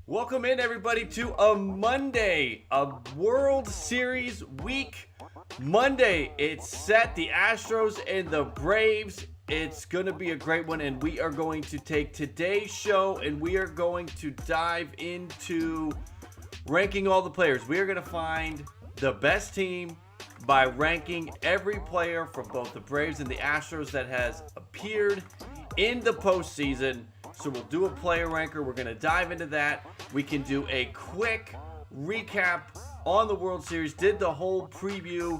Welcome in, everybody, to a Monday, a World Series week. Monday, it's set. The Astros and the Braves. It's going to be a great one, and we are going to take today's show and we are going to dive into ranking all the players. We are going to find the best team by ranking every player from both the Braves and the Astros that has appeared in the postseason. So we'll do a player ranker. We're going to dive into that. We can do a quick recap on the World Series. Did the whole preview,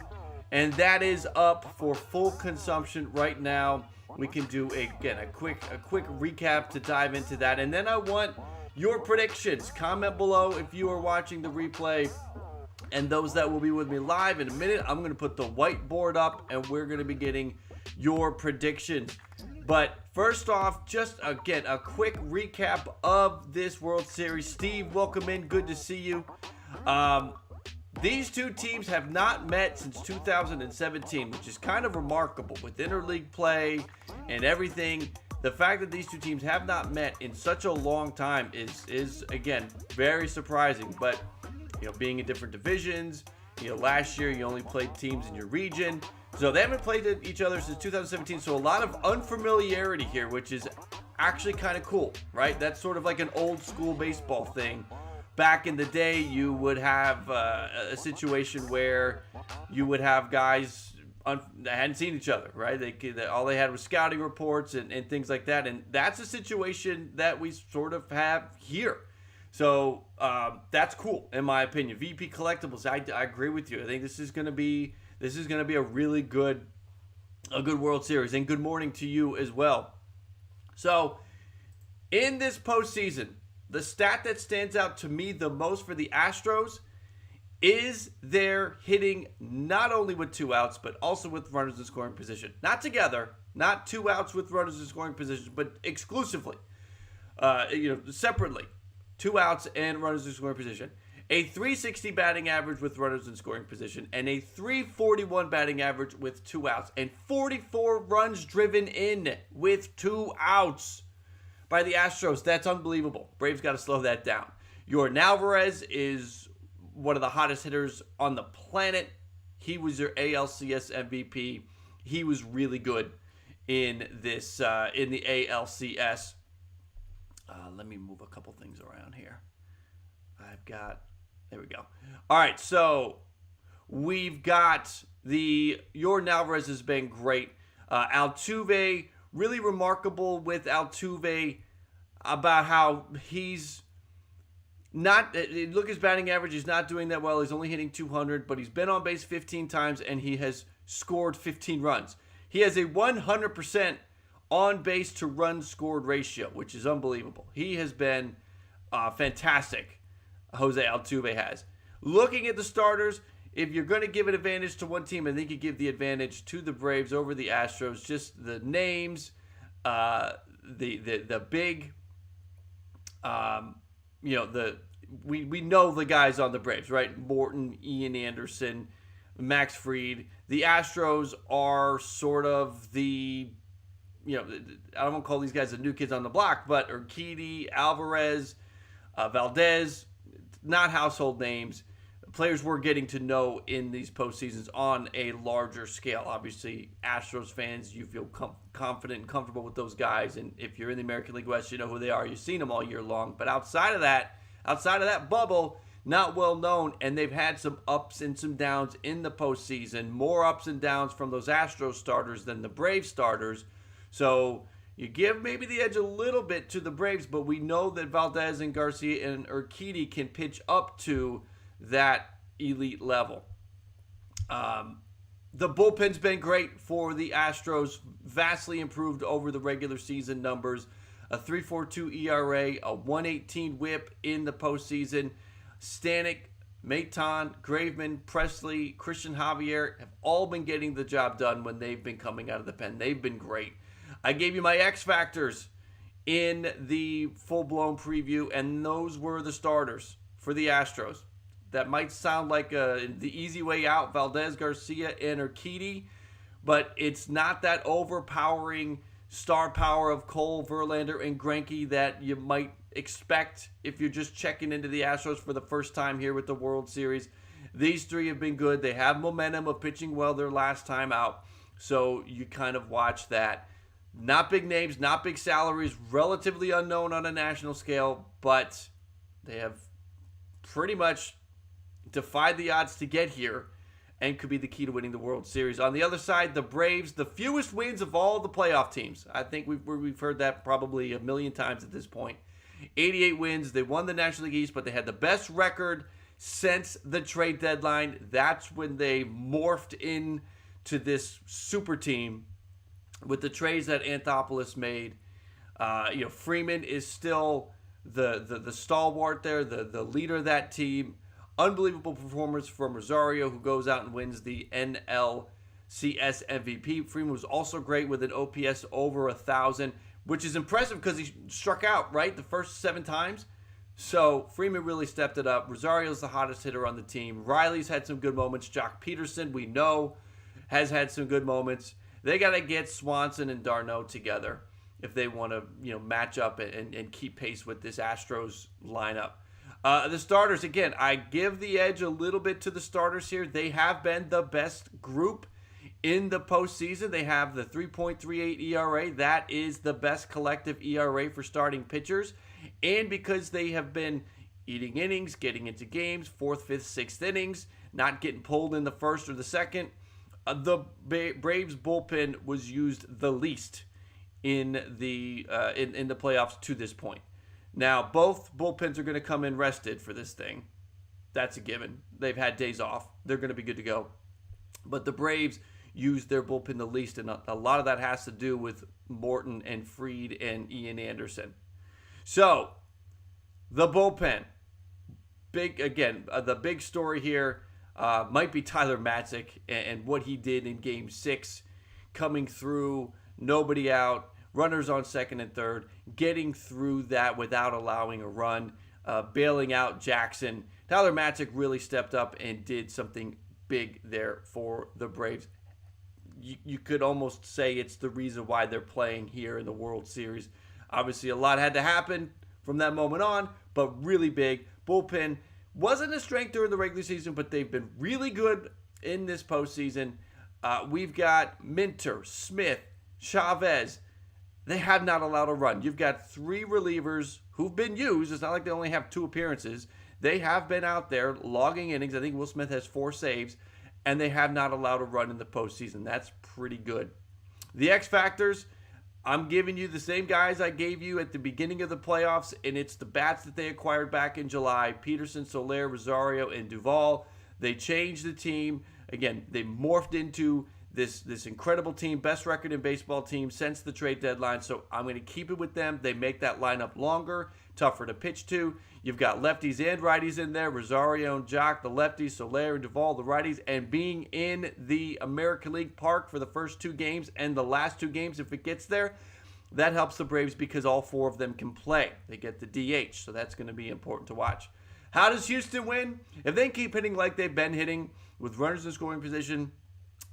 and that is up for full consumption right now. We can do a quick recap to dive into that, and then I want your predictions. Comment below if you are watching the replay, and those that will be with me live in a minute. I'm going to put the whiteboard up, and we're going to be getting your predictions. But first off, just again, a quick recap of this World Series. Steve, welcome in. Good to see you. These two teams have not met since 2017, which is kind of remarkable with interleague play and everything. The fact that these two teams have not met in such a long time is again, very surprising. But, being in different divisions, last year you only played teams in your region. So they haven't played each other since 2017, so a lot of unfamiliarity here, which is actually kind of cool, right? That's sort of like an old school baseball thing. Back in the day, you would have a situation where you would have guys that hadn't seen each other, right? All they had was scouting reports and things like that, and that's a situation that we sort of have here. So that's cool, in my opinion. VP Collectibles, I agree with you. I think this is going to be a really good World Series, and good morning to you as well. So, in this postseason, the stat that stands out to me the most for the Astros is their hitting not only with two outs, but also with runners in scoring position. Not together, not two outs with runners in scoring position, but exclusively, separately. Two outs and runners in scoring position. A 360 batting average with runners in scoring position, and a 341 batting average with two outs, and 44 runs driven in with two outs by the Astros. That's unbelievable. Braves got to slow that down. Yordan Alvarez is one of the hottest hitters on the planet. He was your ALCS MVP. He was really good in this in the ALCS. Let me move a couple things around here. There we go. All right, so we've got Yordan Alvarez has been great. Altuve, really remarkable with Altuve about how he's not, look at his batting average, he's not doing that well. He's only hitting 200, but he's been on base 15 times and he has scored 15 runs. He has a 100% on base to run scored ratio, which is unbelievable. He has been fantastic. Jose Altuve has. Looking at the starters, if you're going to give an advantage to one team, I think you give the advantage to the Braves over the Astros. Just the names, the big, we know the guys on the Braves, right? Morton, Ian Anderson, Max Fried. The Astros are sort of the, I don't want to call these guys the new kids on the block, but Urquidy, Alvarez, Valdez, not household names. Players we're getting to know in these postseasons on a larger scale. Obviously, Astros fans, you feel confident and comfortable with those guys. And if you're in the American League West, you know who they are. You've seen them all year long. But outside of that bubble, not well known. And they've had some ups and some downs in the postseason. More ups and downs from those Astros starters than the Braves starters. So you give maybe the edge a little bit to the Braves, but we know that Valdez and Garcia and Urquidy can pitch up to that elite level. The bullpen's been great for the Astros, vastly improved over the regular season numbers. A 3.42 ERA, a 118 WHIP in the postseason. Stanek, Maton, Graveman, Presley, Christian Javier have all been getting the job done when they've been coming out of the pen. They've been great. I gave you my X factors in the full-blown preview, and those were the starters for the Astros. That might sound like the easy way out, Valdez, Garcia, and Urquidy, but it's not that overpowering star power of Cole, Verlander, and Greinke that you might expect if you're just checking into the Astros for the first time here with the World Series. These three have been good. They have momentum of pitching well their last time out, so you kind of watch that. Not big names, not big salaries, relatively unknown on a national scale, but they have pretty much defied the odds to get here and could be the key to winning the World Series. On the other side, the Braves, the fewest wins of all the playoff teams. I think we've heard that probably a million times at this point. 88 wins. They won the National League East, but they had the best record since the trade deadline. That's when they morphed into this super team with the trades that Anthopoulos made. Freeman is still the stalwart there, the leader of that team. Unbelievable performance from Rosario, who goes out and wins the NLCS MVP. Freeman was also great with an OPS over 1,000, which is impressive because he struck out, right, the first 7 times. So Freeman really stepped it up. Rosario's the hottest hitter on the team. Riley's had some good moments. Jock Peterson, we know, has had some good moments. They got to get Swanson and d'Arnaud together if they want to, match up and keep pace with this Astros lineup. The starters, again, I give the edge a little bit to the starters here. They have been the best group in the postseason. They have the 3.38 ERA. That is the best collective ERA for starting pitchers. And because they have been eating innings, getting into games, 4th, 5th, 6th innings, not getting pulled in the first or the second, the Braves bullpen was used the least in the playoffs to this point. Now, both bullpens are going to come in rested for this thing. That's a given. They've had days off. They're going to be good to go. But the Braves used their bullpen the least, and a lot of that has to do with Morton and Fried and Ian Anderson. So, the bullpen. The big story here might be Tyler Matzik and what he did in Game 6, coming through, nobody out, runners on second and third, getting through that without allowing a run, bailing out Jackson. Tyler Matzik really stepped up and did something big there for the Braves. You could almost say it's the reason why they're playing here in the World Series. Obviously, a lot had to happen from that moment on, but really big. Bullpen wasn't a strength during the regular season, but they've been really good in this postseason. We've got Minter, Smith, Chavez. They have not allowed a run. You've got 3 relievers who've been used. It's not like they only have 2 appearances. They have been out there logging innings. I think Will Smith has 4 saves, and they have not allowed a run in the postseason. That's pretty good. The X factors, I'm giving you the same guys I gave you at the beginning of the playoffs, and it's the bats that they acquired back in July: Peterson, Soler, Rosario, and Duvall. They changed the team. Again, they morphed into this incredible team, best record in baseball team since the trade deadline. So I'm going to keep it with them. They make that lineup longer, tougher to pitch to. You've got lefties and righties in there. Rosario and Jock, the lefties, Soler and Duvall, the righties. And being in the American League Park for the first 2 games and the last 2 games, if it gets there, that helps the Braves because all 4 of them can play. They get the DH, so that's going to be important to watch. How does Houston win? If they keep hitting like they've been hitting with runners in scoring position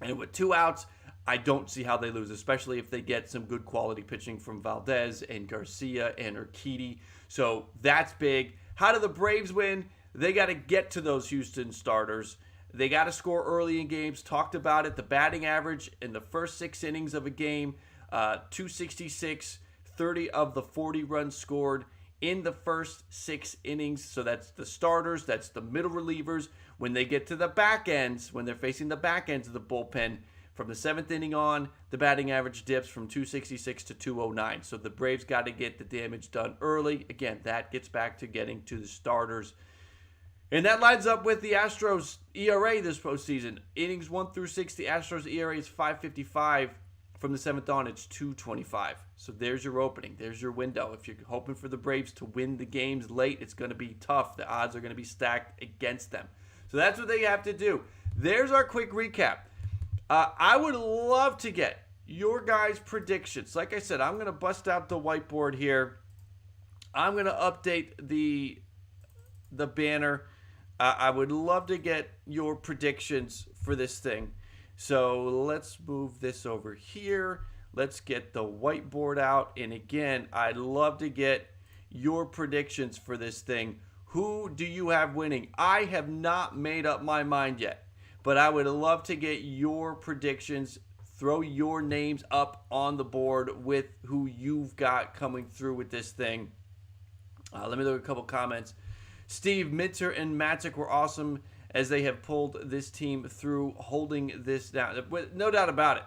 and with 2 outs, I don't see how they lose, especially if they get some good quality pitching from Valdez and Garcia and Urquidy. So that's big. How do the Braves win? They got to get to those Houston starters. They got to score early in games. Talked about it. The batting average in the first 6 innings of a game, 266, 30 of the 40 runs scored in the first 6 innings. So that's the starters. That's the middle relievers. When they get to the back ends, when they're facing the back ends of the bullpen, from the 7th inning on, the batting average dips from 266 to 209. So the Braves got to get the damage done early. Again, that gets back to getting to the starters. And that lines up with the Astros ERA this postseason. Innings 1 through 6, the Astros ERA is 5.55. From the 7th on, it's 2.25. So there's your opening. There's your window. If you're hoping for the Braves to win the games late, it's going to be tough. The odds are going to be stacked against them. So that's what they have to do. There's our quick recap. I would love to get your guys' predictions. Like I said, I'm going to bust out the whiteboard here. I'm going to update the banner. I would love to get your predictions for this thing. So let's move this over here. Let's get the whiteboard out. And again, I'd love to get your predictions for this thing. Who do you have winning? I have not made up my mind yet, but I would love to get your predictions. Throw your names up on the board with who you've got coming through with this thing. Let me look at a couple comments. Steve, Minter, and Matic were awesome as they have pulled this team through holding this down. No doubt about it.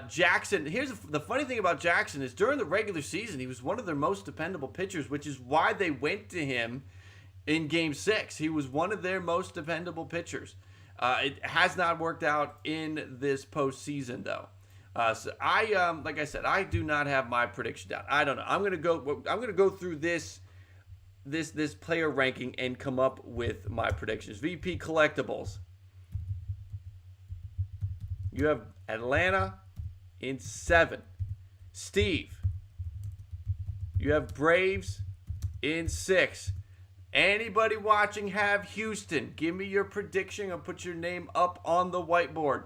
Jackson, here's the funny thing about Jackson is during the regular season, he was one of their most dependable pitchers, which is why they went to him in Game 6. He was one of their most dependable pitchers. It has not worked out in this postseason, though. So like I said, I do not have my prediction down. I don't know. I'm gonna go through this player ranking and come up with my predictions. VP Collectibles. You have Atlanta in 7. Steve. You have Braves in 6. Anybody watching have Houston? Give me your prediction and put your name up on the whiteboard.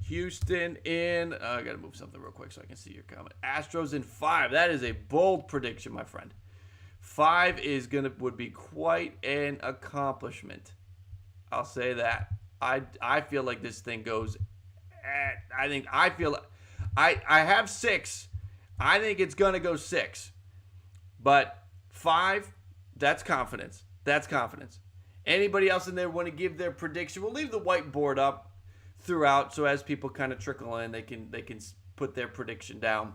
Houston in, I got to move something real quick so I can see your comment. Astros in 5. That is a bold prediction, my friend. 5 would be quite an accomplishment. I'll say that. I feel like this thing goes. I have 6. I think it's gonna go 6, but 5. That's confidence. That's confidence. Anybody else in there want to give their prediction? We'll leave the whiteboard up throughout, so as people kind of trickle in, they can put their prediction down.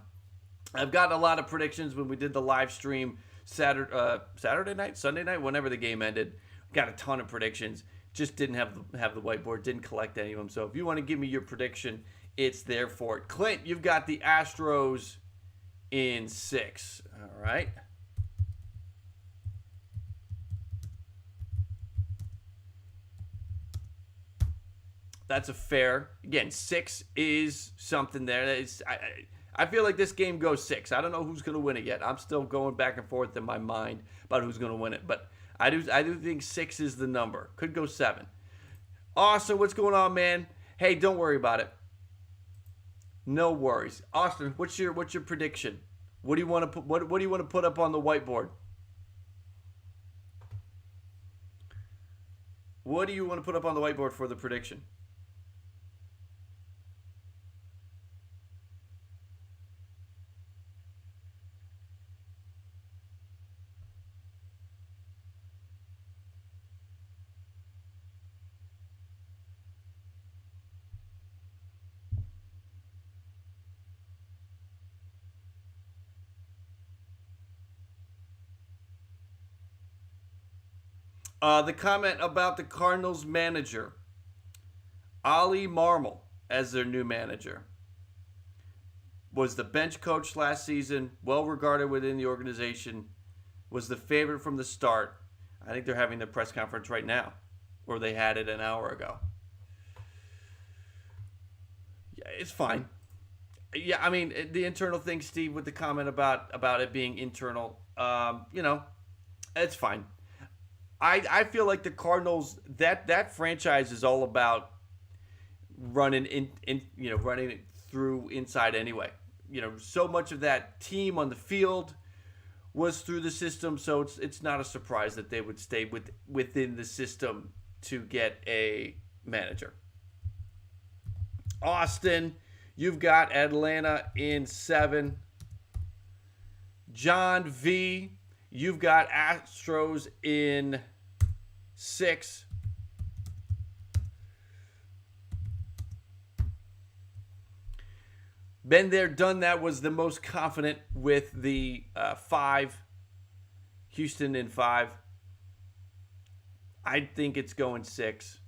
I've got a lot of predictions when we did the live stream Saturday night, Sunday night, whenever the game ended. Got a ton of predictions. Just didn't have the whiteboard. Didn't collect any of them. So if you want to give me your prediction, it's there for it. Clint, you've got the Astros in 6. All right. That's a fair. Again, 6 is something there. I feel like this game goes 6. I don't know who's going to win it yet. I'm still going back and forth in my mind about who's going to win it. But I do think 6 is the number. Could go 7. Austin, what's going on, man? Hey, don't worry about it. No worries. Austin, what's your prediction? What do you want to put what do you want to put up on the whiteboard? What do you want to put up on the whiteboard for the prediction? The comment about the Cardinals manager, Ali Marmol, as their new manager, was the bench coach last season, well regarded within the organization, was the favorite from the start. I think they're having their press conference right now, or they had it an hour ago. Yeah, it's fine. Yeah, I mean, the internal thing, Steve, with the comment about it being internal, it's fine. I feel like the Cardinals, that franchise is all about running running it through inside anyway. So much of that team on the field was through the system, so it's not a surprise that they would stay within the system to get a manager. Austin, you've got Atlanta in 7. John V, you've got Astros in 6. Been there, done that, was the most confident with the 5. Houston in 5. I think it's going 6.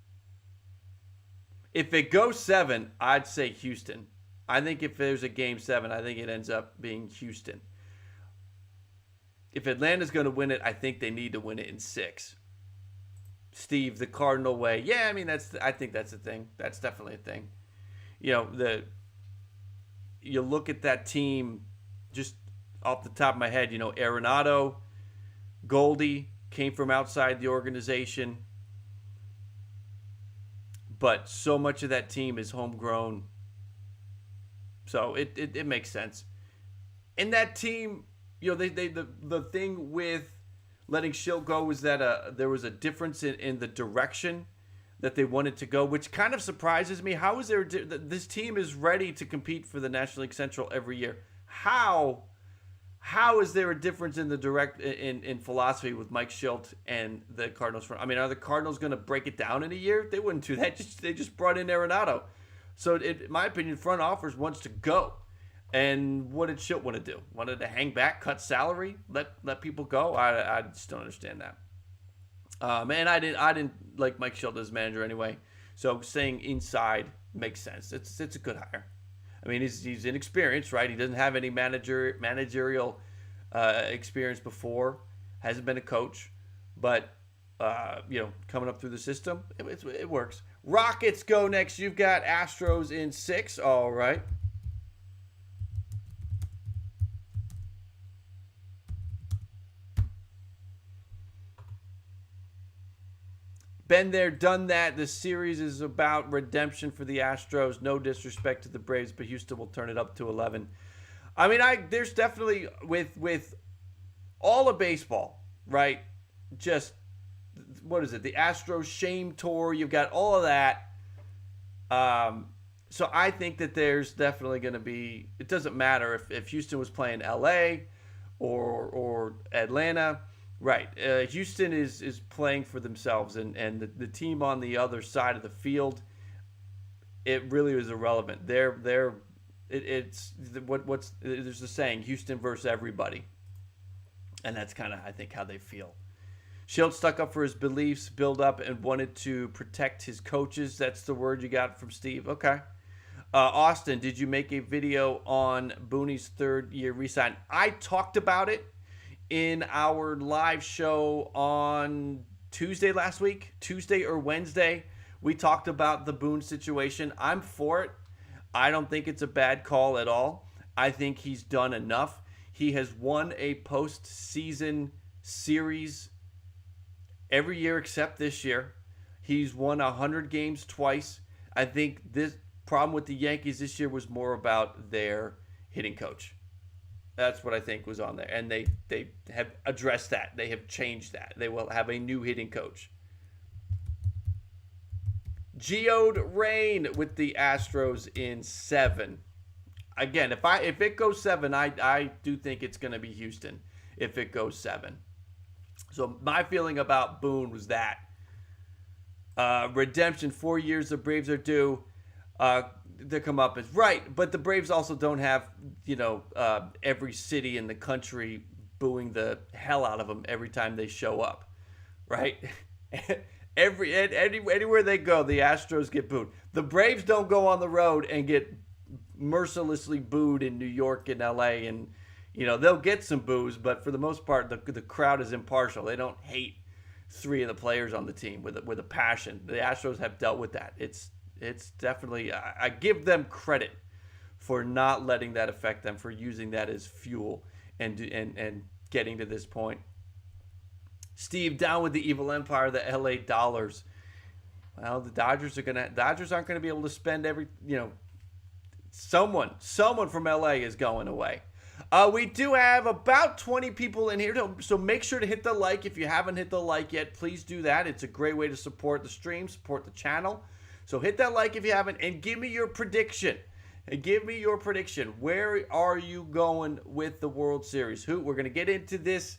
If it goes 7, I'd say Houston. I think if there's a game 7, I think it ends up being Houston. If Atlanta's going to win it, I think they need to win it in 6. Steve, the Cardinal way. Yeah, I mean, I think that's a thing. That's definitely a thing. You look at that team just off the top of my head, Arenado, Goldie came from outside the organization. but so much of that team is homegrown. So it makes sense. And that team, the thing with letting Schilt go was that there was a difference in the direction that they wanted to go, which kind of surprises me. How is there? This team is ready to compete for the National League Central every year. How is there a difference in in philosophy with Mike Schilt and the Cardinals? I mean, are the Cardinals going to break it down in a year? They wouldn't do that. They just brought in Arenado. So, in my opinion, front office wants to go. And what did Schilt want to do? Wanted to hang back, cut salary, let people go? I just don't understand that. And I didn't like Mike Schilt as manager anyway. So staying inside makes sense. It's a good hire. I mean, he's inexperienced, right? He doesn't have any managerial experience before. Hasn't been a coach, but coming up through the system, it works. Rockets go next. You've got Astros in 6. All right. Been there, done that. The series is about redemption for the Astros. No disrespect to the Braves, but Houston will turn it up to 11. I mean, there's definitely with all of baseball, right? Just what is it? The Astros shame tour. You've got all of that. So I think that there's definitely going to be. It doesn't matter if Houston was playing L.A. or Atlanta. Right. Houston is playing for themselves, and the team on the other side of the field, it really is irrelevant. There's the saying, Houston versus everybody. And that's kind of, I think, how they feel. Schilt stuck up for his beliefs, built up, and wanted to protect his coaches. That's the word you got from Steve. Okay. Austin, did you make a video on Booney's third-year resign? I talked about it in our live show on Tuesday or Wednesday. We talked about the Boone situation. I'm for it. I don't think it's a bad call at all. I think he's done enough. He has won a postseason series every year except this year. He's won 100 games twice. I think this problem with the Yankees this year was more about their hitting coach. That's what I think was on there. And they have addressed that. They have changed that. They will have a new hitting coach. Geode Rain with the Astros in 7. Again, if it goes 7, I do think it's going to be Houston if it goes 7. So my feeling about Boone was that. Redemption, 4 years the Braves are due. They come up as right, but the Braves also don't have, every city in the country booing the hell out of them every time they show up, right? Anywhere they go, the Astros get booed. The Braves don't go on the road and get mercilessly booed in New York and LA, and they'll get some boos, but for the most part, the crowd is impartial. They don't hate 3 of the players on the team with a passion. The Astros have dealt with that. It's definitely, I give them credit for not letting that affect them, for using that as fuel and getting to this point. Steve, down with the evil empire, the LA Dollars. Well, the Dodgers aren't gonna be able to spend someone from LA is going away. We do have about 20 people in here, so make sure to hit the like. If you haven't hit the like yet, please do that. It's a great way to support the stream, support the channel. So hit that like if you haven't, and give me your prediction. Where are you going with the World Series? We're going to get into this.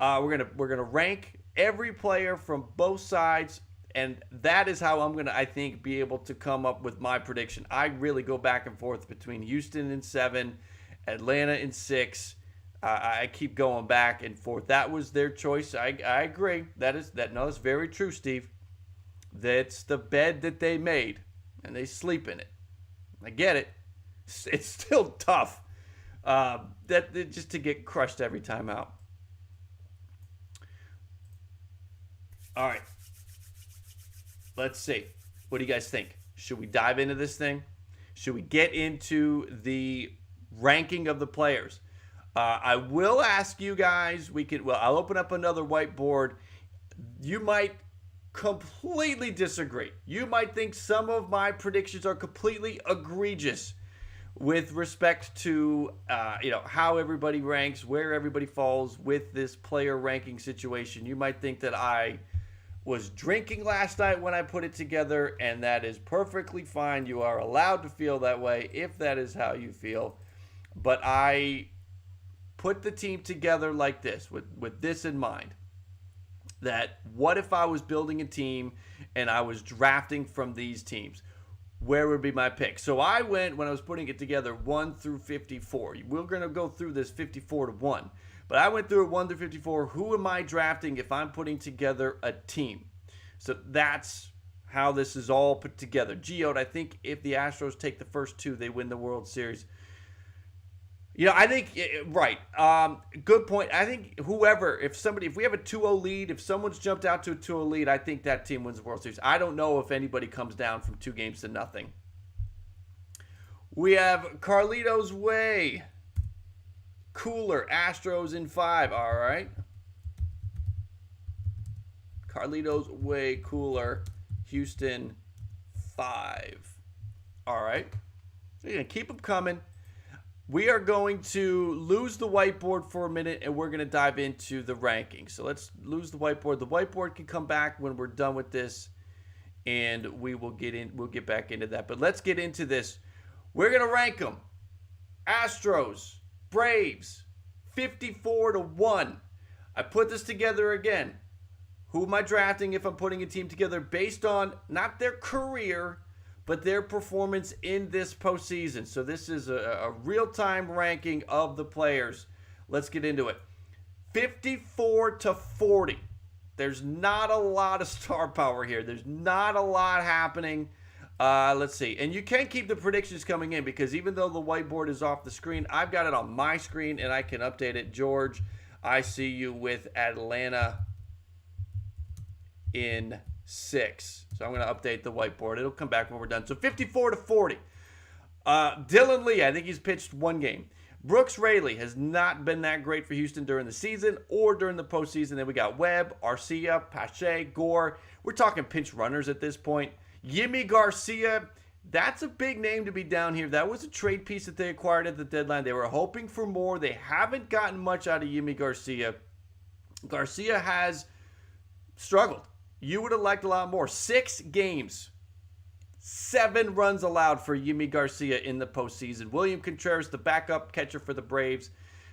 We're gonna rank every player from both sides, and that is how I'm gonna, I think, be able to come up with my prediction. I really go back and forth between Houston in 7, Atlanta in 6. I keep going back and forth. That was their choice. I agree. That's very true, Steve. That's the bed that they made, and they sleep in it. I get it. It's still tough. Just to get crushed every time out. All right. Let's see. What do you guys think? Should we dive into this thing? Should we get into the ranking of the players? I will ask you guys. I'll open up another whiteboard. You might completely disagree. You might think some of my predictions are completely egregious with respect to how everybody ranks, where everybody falls with this player ranking situation. You might think that I was drinking last night when I put it together, and that is perfectly fine. You are allowed to feel that way if that is how you feel. But I put the team together like this, with this in mind. That what if I was building a team and I was drafting from these teams? Where would be my pick? So I went, when I was putting it together, 1 through 54. We're going to go through this 54 to 1. But I went through it 1 through 54. Who am I drafting if I'm putting together a team? So that's how this is all put together. Geode, I think if the Astros take the first 2, they win the World Series. I think, right. Good point. I think whoever, if we have a 2-0 lead, if someone's jumped out to a 2-0 lead, I think that team wins the World Series. I don't know if anybody comes down from 2 games to nothing. We have Carlito's Way. Cooler. Astros in 5. All right. Carlito's Way. Cooler. Houston 5. All right. You're going to keep them coming. We are going to lose the whiteboard for a minute, and we're going to dive into the rankings. So let's lose the whiteboard. The whiteboard can come back when we're done with this, and we'll get back into that. But let's get into this. We're going to rank them. Astros, Braves, 54 to 1. I put this together again. Who am I drafting if I'm putting a team together based on not their career, but their performance in this postseason? So this is a real-time ranking of the players. Let's get into it. 54 to 40. There's not a lot of star power here. There's not a lot happening. Let's see. And you can keep the predictions coming in, because even though the whiteboard is off the screen, I've got it on my screen and I can update it. George, I see you with Atlanta in 6. So I'm going to update the whiteboard. It'll come back when we're done. So 54 to 40. Dylan Lee, I think he's pitched 1 game. Brooks Raley has not been that great for Houston during the season or during the postseason. Then we got Webb, Arcia, Pache, Gore. We're talking pinch runners at this point. Yimi Garcia, that's a big name to be down here. That was a trade piece that they acquired at the deadline. They were hoping for more. They haven't gotten much out of Yimi Garcia. Garcia has struggled. You would have liked a lot more. 6 games. 7 runs allowed for Yimi Garcia in the postseason. William Contreras, the backup catcher for the Braves.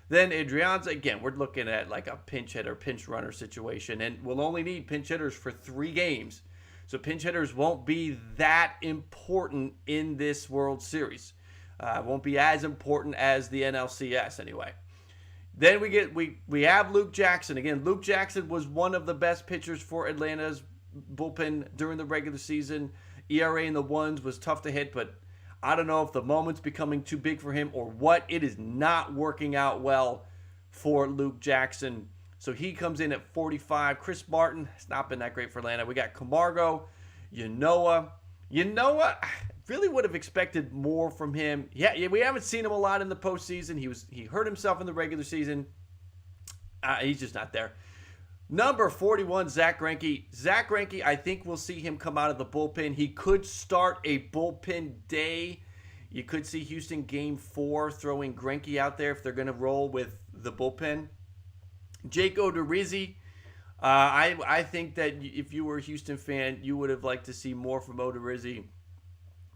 Then Adrianza, again, we're looking at like a pinch hitter, pinch runner situation. And we'll only need pinch hitters for 3 games. So pinch hitters won't be that important in this World Series. Won't be as important as the NLCS anyway. Then we have Luke Jackson. Again, Luke Jackson was one of the best pitchers for Atlanta's bullpen during the regular season. ERA in the 1s was tough to hit, but I don't know if the moment's becoming too big for him or what. It is not working out well for Luke Jackson. So he comes in at 45. Chris Martin has not been that great for Atlanta. We got Camargo, Yanoa. Yanoa, really would have expected more from him. Yeah, we haven't seen him a lot in the postseason. He hurt himself in the regular season. He's just not there. Number 41, Zach Greinke. Zach Greinke, I think we'll see him come out of the bullpen. He could start a bullpen day. You could see Houston Game 4 throwing Greinke out there if they're going to roll with the bullpen. Jake Odorizzi. I think that if you were a Houston fan, you would have liked to see more from Odorizzi.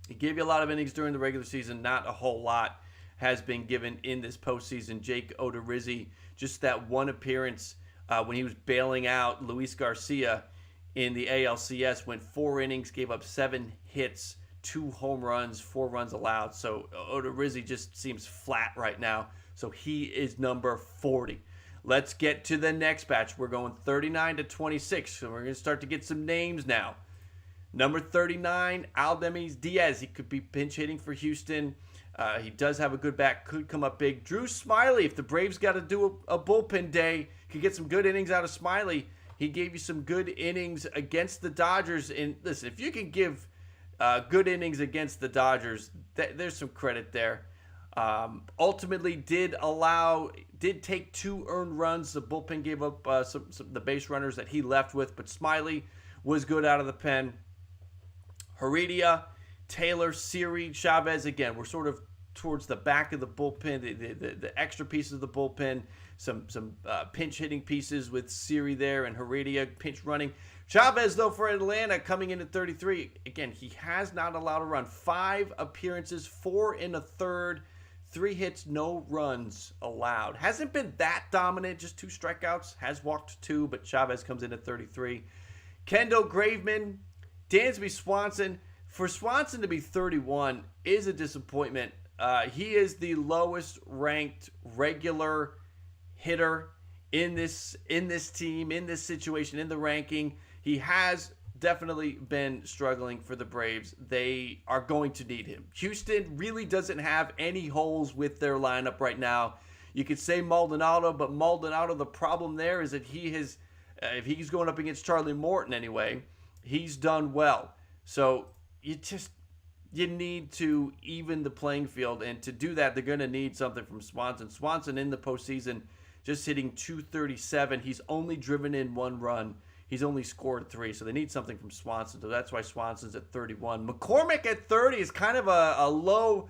He gave you a lot of innings during the regular season. Not a whole lot has been given in this postseason. Jake Odorizzi, just that one appearance when he was bailing out Luis Garcia in the ALCS, went 4 innings, gave up 7 hits, 2 home runs, 4 runs allowed. So Odorizzi just seems flat right now. So he is number 40. Let's get to the next batch. We're going 39 to 26. So we're going to start to get some names now. Number 39, Aldemis Diaz. He could be pinch hitting for Houston. He does have a good bat, could come up big. Drew Smyly, if the Braves got to do a bullpen day, could get some good innings out of Smyly. He gave you some good innings against the Dodgers. And listen, if you can give good innings against the Dodgers, there's some credit there. Ultimately did take 2 earned runs. The bullpen gave up the base runners that he left with, but Smyly was good out of the pen. Heredia, Taylor, Siri, Chavez, again, we're sort of towards the back of the bullpen, the extra pieces of the bullpen, some pinch hitting pieces with Siri there and Heredia pinch running. Chavez, though, for Atlanta, coming in at 33. Again, he has not allowed a run. 5 appearances, 4 in a third, 3 hits, no runs allowed. Hasn't been that dominant, just 2 strikeouts. Has walked 2, but Chavez comes in at 33. Kendall Graveman, Dansby Swanson. For Swanson to be 31 is a disappointment. He is the lowest ranked regular hitter in this team, in this situation, in the ranking. He has definitely been struggling for the Braves. They are going to need him. Houston really doesn't have any holes with their lineup right now. You could say Maldonado, but Maldonado, the problem there is that he has, if he's going up against Charlie Morton anyway, he's done well. So you need to even the playing field, and to do that, they're going to need something from Swanson. Swanson in the postseason just hitting .237. He's only driven in 1 run. He's only scored 3, so they need something from Swanson. So that's why Swanson's at 31. McCormick at 30 is kind of a low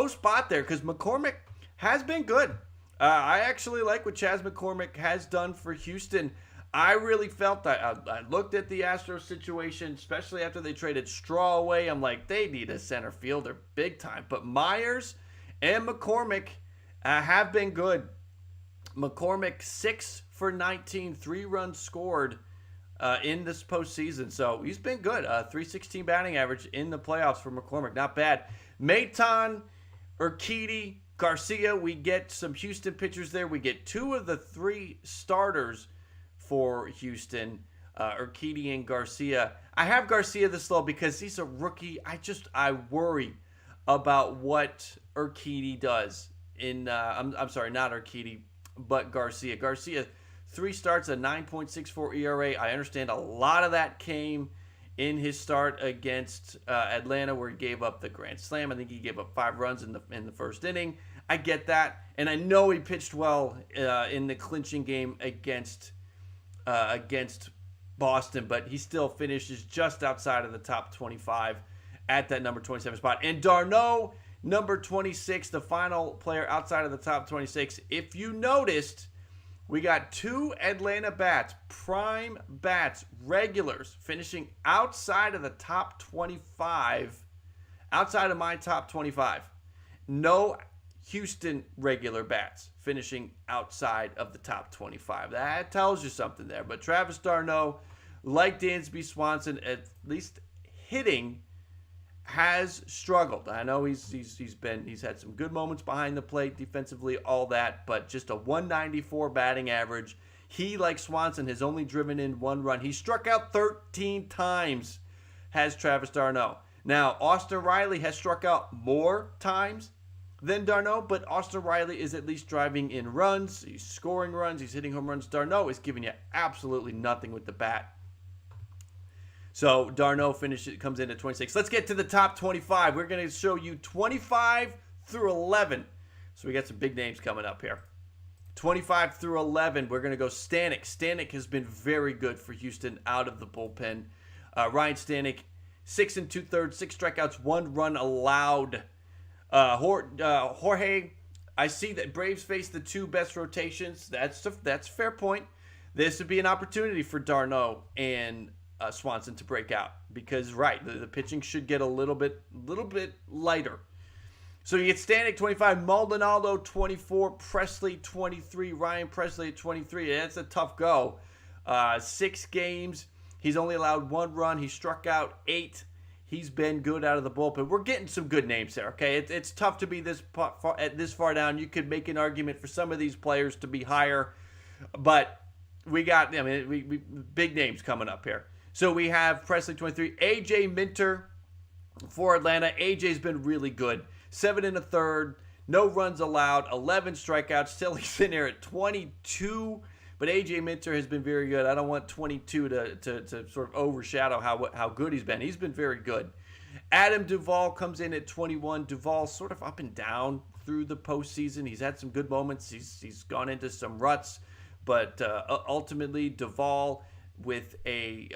spot there, because McCormick has been good. I actually like what Chas McCormick has done for Houston. I really felt I looked at the Astros situation, especially after they traded Straw away. I'm like, they need a center fielder big time. But Myers and McCormick have been good. McCormick 6 for 19, 3 runs scored in this postseason. So he's been good. 316 batting average in the playoffs for McCormick. Not bad. Maton, Urquidy, Garcia. We get some Houston pitchers there. We get 2 of the 3 starters for Houston, Urquidy and Garcia. I have Garcia this low because he's a rookie. I worry about what Urquidy does in, I'm sorry, not Urquidy, but Garcia. Garcia, 3 starts, a 9.64 ERA. I understand a lot of that came in his start against Atlanta, where he gave up the grand slam. I think he gave up 5 runs in the first inning. I get that, and I know he pitched well in the clinching game against Boston, but he still finishes just outside of the top 25 at that number 27 spot. And d'Arnaud, number 26, the final player outside of the top 26. If you noticed, we got 2 Atlanta bats, prime bats, regulars, finishing outside of the top 25, outside of my top 25. No Houston regular bats finishing outside of the top 25. That tells you something there. But Travis d'Arnaud, like Dansby Swanson, at least hitting, has struggled. I know he's had some good moments behind the plate defensively, all that, but just a 194 batting average. He, like Swanson, has only driven in 1 run. He struck out 13 times, has Travis d'Arnaud. Now, Austin Riley has struck out more times than d'Arnaud, but Austin Riley is at least driving in runs. He's scoring runs. He's hitting home runs. d'Arnaud is giving you absolutely nothing with the bat. So d'Arnaud comes in at 26. Let's get to the top 25. We're going to show you 25 through 11. So we got some big names coming up here. 25 through 11, we're going to go Stanek. Stanek has been very good for Houston out of the bullpen. Ryan Stanek, 6 2/3, 6 strikeouts, 1 run allowed. Jorge, I see that Braves face the 2 best rotations. That's a fair point. This would be an opportunity for d'Arnaud and Swanson to break out, because the pitching should get a little bit lighter. So you get Stanek 25, Maldonado 24, Presley 23, Ryan Presley at 23. That's a tough go. 6 games. He's only allowed 1 run. He struck out 8. He's been good out of the bullpen. We're getting some good names there, okay? It's tough to be this far down. You could make an argument for some of these players to be higher, but we got, we big names coming up here. So we have Presley 23, AJ Minter for Atlanta. AJ's been really good. 7 1/3, no runs allowed, 11 strikeouts. Still, he's in there at 22. But AJ Minter has been very good. I don't want 22 to sort of overshadow how good he's been. He's been very good. Adam Duvall comes in at 21. Duvall sort of up and down through the postseason. He's had some good moments. He's gone into some ruts. But ultimately, Duvall with a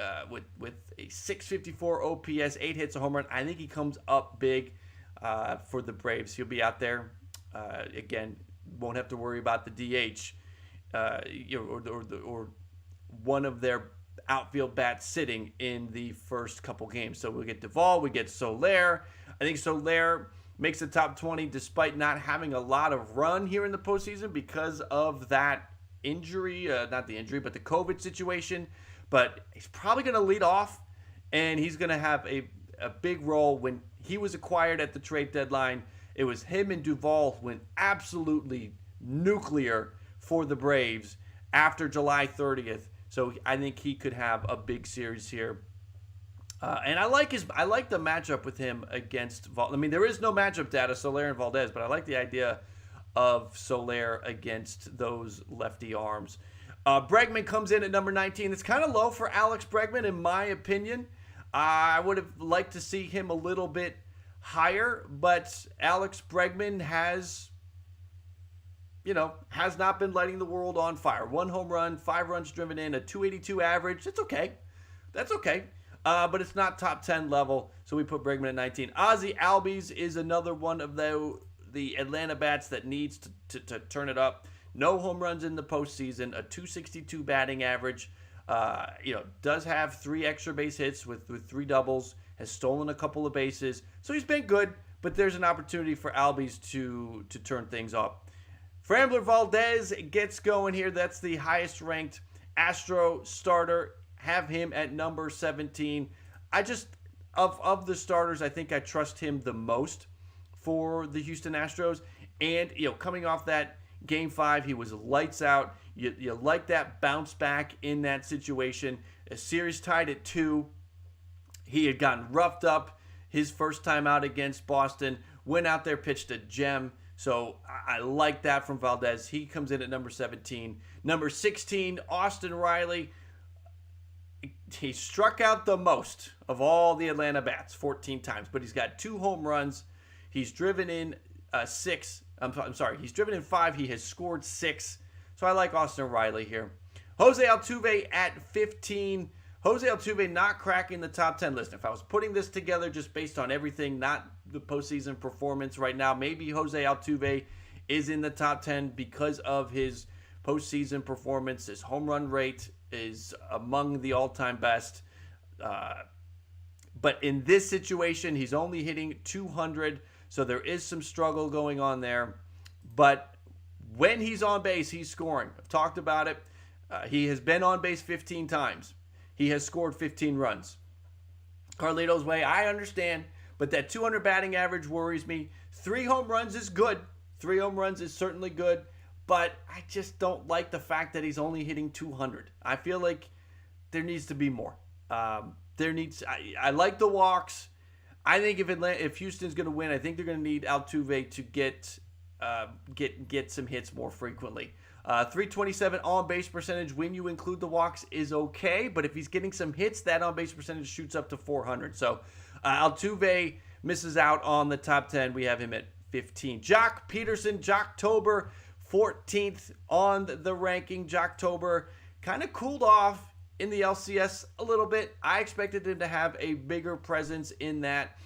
654 OPS, 8 hits, a home run. I think he comes up big for the Braves. He'll be out there again. Won't have to worry about the DH or one of their outfield bats sitting in the first couple games. So we'll get Duvall, we get Soler. I think Soler makes the top 20 despite not having a lot of run here in the postseason because of that injury, not the injury, but the COVID situation. But he's probably going to lead off, and he's going to have a big role. When he was acquired at the trade deadline, it was him and Duvall who went absolutely nuclear for the Braves after July 30th. So I think he could have a big series here. And I like the matchup with him against Valdez. I mean, there is no matchup data, Soler and Valdez, but I like the idea of Soler against those lefty arms. Bregman comes in at number 19. It's kind of low for Alex Bregman, in my opinion. I would have liked to see him a little bit higher, but Alex Bregman has not been lighting the world on fire. 1 home run, 5 runs driven in, a 282 average. That's okay. But it's not top 10 level, so we put Bregman at 19. Ozzie Albies is another one of the Atlanta bats that needs to turn it up. No home runs in the postseason, a 262 batting average. Does have 3 extra base hits with 3 doubles, has stolen a couple of bases. So he's been good, but there's an opportunity for Albies to turn things up. Framber Valdez gets going here. That's the highest ranked Astro starter. Have him at number 17. Of the starters, I think I trust him the most for the Houston Astros. And, coming off that Game 5, he was lights out. You like that bounce back in that situation. A series tied at 2. He had gotten roughed up his first time out against Boston. Went out there, pitched a gem. So I like that from Valdez. He comes in at number 17. Number 16, Austin Riley. He struck out the most of all the Atlanta bats, 14 times. But he's got 2 home runs. He's driven in 6. I'm sorry. He's driven in 5. He has scored 6. So I like Austin Riley here. Jose Altuve at 15. Jose Altuve not cracking the top 10 list. If I was putting this together just based on everything, not the postseason performance right now, maybe Jose Altuve is in the top 10 because of his postseason performance. His home run rate is among the all-time best. But in this situation, he's only hitting 200, so there is some struggle going on there. But when he's on base, he's scoring. I've talked about it. He has been on base 15 times. He has scored 15 runs. Carlito's way, I understand, but that 200 batting average worries me. 3 home runs is good. 3 home runs is certainly good, but I just don't like the fact that he's only hitting 200. I feel like there needs to be more. I like the walks. I think if Houston's going to win, I think they're going to need Altuve to get some hits more frequently. 327 on-base percentage when you include the walks is okay, but if he's getting some hits, that on-base percentage shoots up to 400. So Altuve misses out on the top 10. We have him at 15. Jock Peterson, Jocktober, 14th on the ranking. Jocktober kind of cooled off in the LCS a little bit. I expected him to have a bigger presence in that.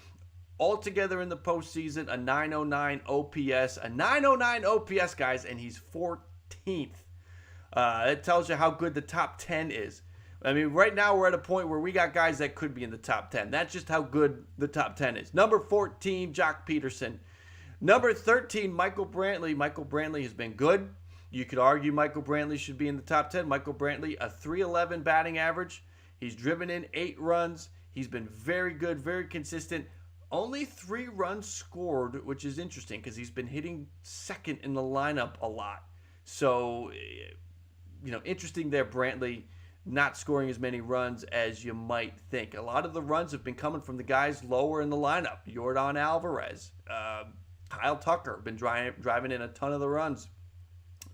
Altogether in the postseason, a 909 OPS. A 909 OPS, guys, and he's 14th. It tells you how good the top 10 is. I mean, right now we're at a point where we got guys that could be in the top 10. That's just how good the top 10 is. Number 14, Jock Peterson. Number 13, Michael Brantley. Michael Brantley has been good. You could argue Michael Brantley should be in the top 10. Michael Brantley, a 311 batting average. He's driven in 8 runs. He's been very good, very consistent. Only 3 runs scored, which is interesting because he's been hitting second in the lineup a lot. So, interesting there, Brantley not scoring as many runs as you might think. A lot of the runs have been coming from the guys lower in the lineup. Yordan Alvarez, Kyle Tucker been driving in a ton of the runs.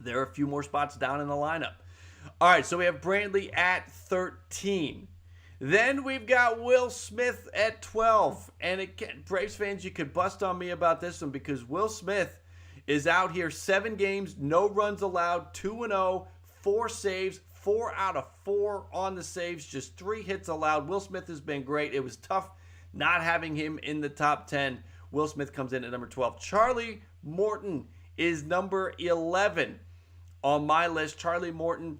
There are a few more spots down in the lineup. All right, so we have Brantley at 13. Then we've got Will Smith at 12. And again, Braves fans, you could bust on me about this one because Will Smith is out here 7 games, no runs allowed, 2-0, 4 saves, 4 out of 4 on the saves, just 3 hits allowed. Will Smith has been great. It was tough not having him in the top 10. Will Smith comes in at number 12. Charlie Morton is number 11 on my list. Charlie Morton,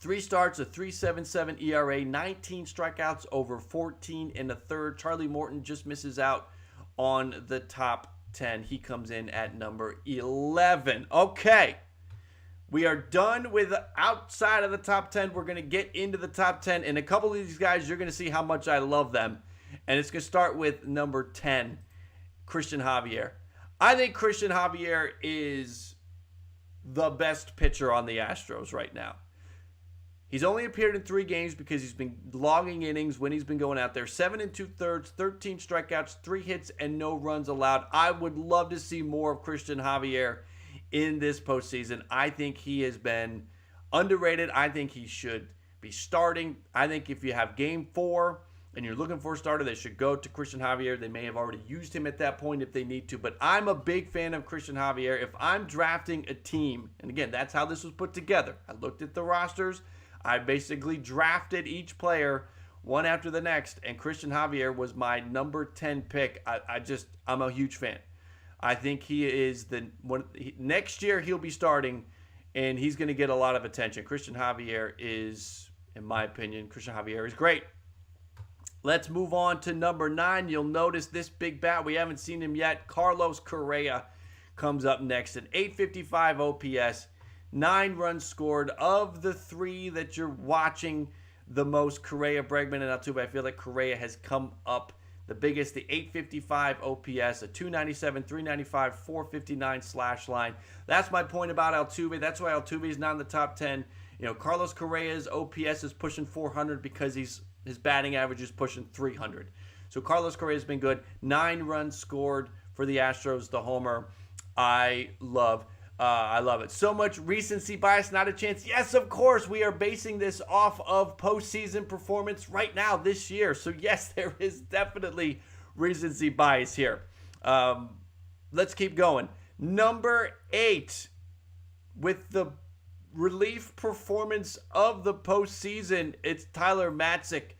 3 starts, a 3.77 ERA, 19 strikeouts over 14 in the third. Charlie Morton just misses out on the top 10. He comes in at number 11. Okay. We are done with outside of the top 10. We're going to get into the top 10. And a couple of these guys, you're going to see how much I love them. And it's going to start with number 10, Christian Javier. I think Christian Javier is the best pitcher on the Astros right now. He's only appeared in 3 games because he's been logging innings when he's been going out there. 7 2/3, 13 strikeouts, 3 hits, and no runs allowed. I would love to see more of Christian Javier in this postseason. I think he has been underrated. I think he should be starting. I think if you have game 4 and you're looking for a starter, they should go to Christian Javier. They may have already used him at that point if they need to, but I'm a big fan of Christian Javier. If I'm drafting a team, and again, that's how this was put together. I looked at the rosters. I basically drafted each player one after the next, and Christian Javier was my number 10 pick. I'm a huge fan. I think he is next year he'll be starting, and he's going to get a lot of attention. Christian Javier is, in my opinion, Christian Javier is great. Let's move on to number 9. You'll notice this big bat. We haven't seen him yet. Carlos Correa comes up next at 855 OPS, 9 runs scored. Of the 3 that you're watching the most, Correa, Bregman, and Altuve, I feel like Correa has come up the biggest. The 855 OPS, a 297, 395, 459 slash line. That's my point about Altuve. That's why Altuve is not in the top 10. Carlos Correa's OPS is pushing 400 because his batting average is pushing 300. So Carlos Correa has been good. 9 runs scored for the Astros, the homer. I love it. So much recency bias, not a chance. Yes, of course, we are basing this off of postseason performance right now this year. So yes, there is definitely recency bias here. Let's keep going. Number 8, with the relief performance of the postseason, it's Tyler Matzek.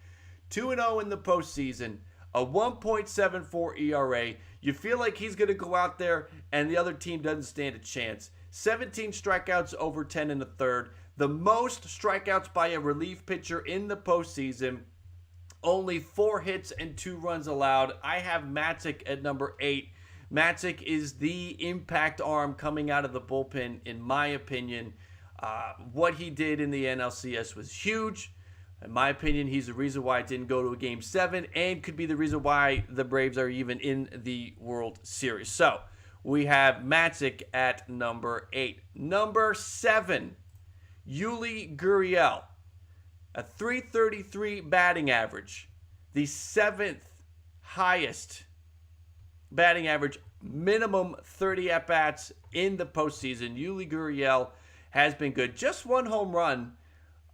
2-0 in the postseason, a 1.74 ERA. You feel like he's going to go out there and the other team doesn't stand a chance. 17 strikeouts over 10 in the third. The most strikeouts by a relief pitcher in the postseason. Only 4 hits and 2 runs allowed. I have Matzek at number 8. Matzek is the impact arm coming out of the bullpen, in my opinion. What he did in the NLCS was huge. In my opinion, he's the reason why it didn't go to a Game 7 and could be the reason why the Braves are even in the World Series. So, we have Matzek at number 8. Number 7, Yuli Gurriel. A 333 batting average. The 7th highest batting average, minimum 30 at-bats in the postseason. Yuli Gurriel has been good. Just 1 home run.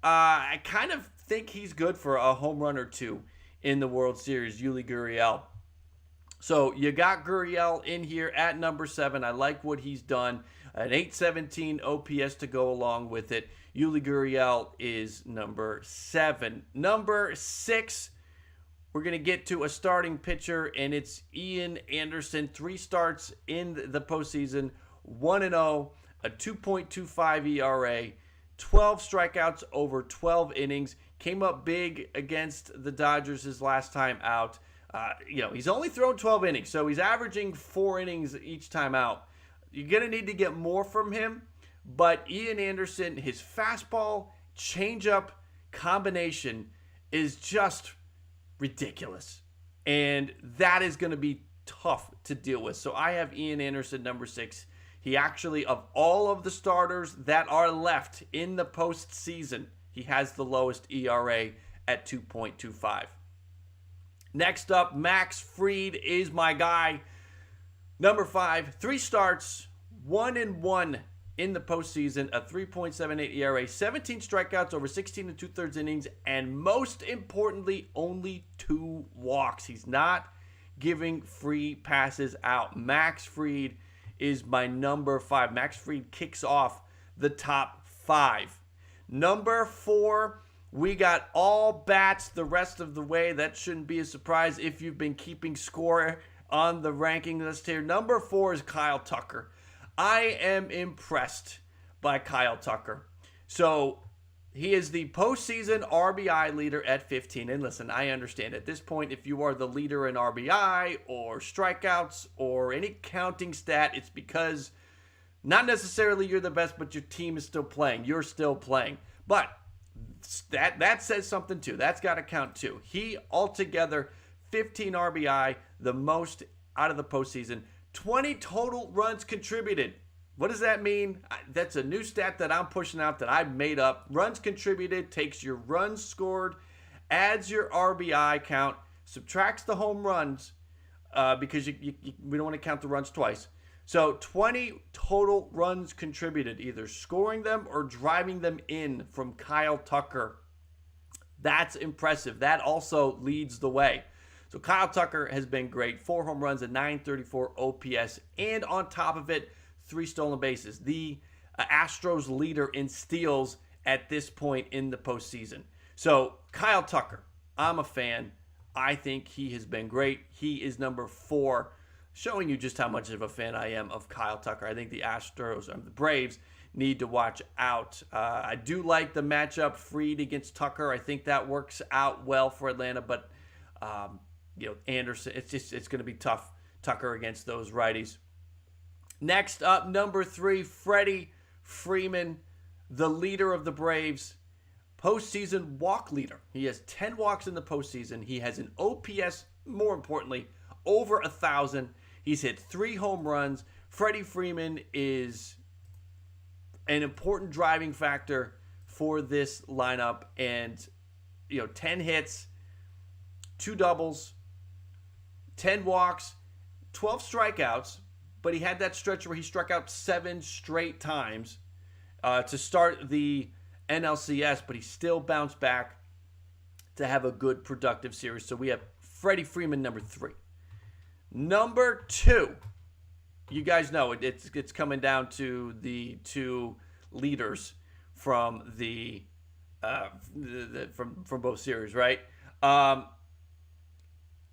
I kind of think he's good for a home run or 2 in the World Series, Yuli Gurriel. So you got Gurriel in here at number 7. I like what he's done. An 817 OPS to go along with it. Yuli Gurriel is number 7. Number 6, we're going to get to a starting pitcher, and it's Ian Anderson. 3 starts in the postseason, 1-0, a 2.25 ERA. 12 strikeouts over 12 innings. Came up big against the Dodgers his last time out. He's only thrown 12 innings, so he's averaging 4 innings each time out. You're going to need to get more from him, but Ian Anderson, his fastball, changeup combination is just ridiculous, and that is going to be tough to deal with. So I have Ian Anderson, number 6. He actually, of all of the starters that are left in the postseason, he has the lowest ERA at 2.25. Next up, Max Fried is my guy. Number 5, 3 starts, 1-1 in the postseason, a 3.78 ERA, 17 strikeouts over 16 2/3 innings, and most importantly, only 2 walks. He's not giving free passes out. Max Fried is my number 5. Max Fried kicks off the top 5. Number 4, we got all bats the rest of the way. That shouldn't be a surprise if you've been keeping score on the ranking list here. Number 4 is Kyle Tucker. I am impressed by Kyle Tucker. So he is the postseason RBI leader at 15. And listen, I understand at this point, if you are the leader in RBI or strikeouts or any counting stat, it's because not necessarily you're the best, but your team is still playing. You're still playing. But that says something too. That's got to count too. He altogether 15 RBI, the most out of the postseason. 20 total runs contributed. What does that mean? That's a new stat that I'm pushing out that I made up. Runs contributed takes your runs scored, adds your RBI count, subtracts the home runs because we don't want to count the runs twice. So 20 total runs contributed, either scoring them or driving them in from Kyle Tucker. That's impressive. That also leads the way. So Kyle Tucker has been great. 4 home runs, a 934 OPS, and on top of it, 3 stolen bases. The Astros leader in steals at this point in the postseason. So Kyle Tucker, I'm a fan. I think he has been great. He is number 4. Showing you just how much of a fan I am of Kyle Tucker. I think the Astros, the Braves, need to watch out. I do like the matchup, Fried against Tucker. I think that works out well for Atlanta, but Anderson, it's going to be tough. Tucker against those righties. Next up, number 3, Freddie Freeman, the leader of the Braves, postseason walk leader. He has 10 walks in the postseason. He has an OPS, more importantly, over 1,000. He's hit 3 home runs. Freddie Freeman is an important driving factor for this lineup. And, 10 hits, 2 doubles, 10 walks, 12 strikeouts. But he had that stretch where he struck out 7 straight times to start the NLCS. But he still bounced back to have a good, productive series. So we have Freddie Freeman, number 3. Number 2, you guys know it's coming down to the 2 leaders from from both series, right? I'm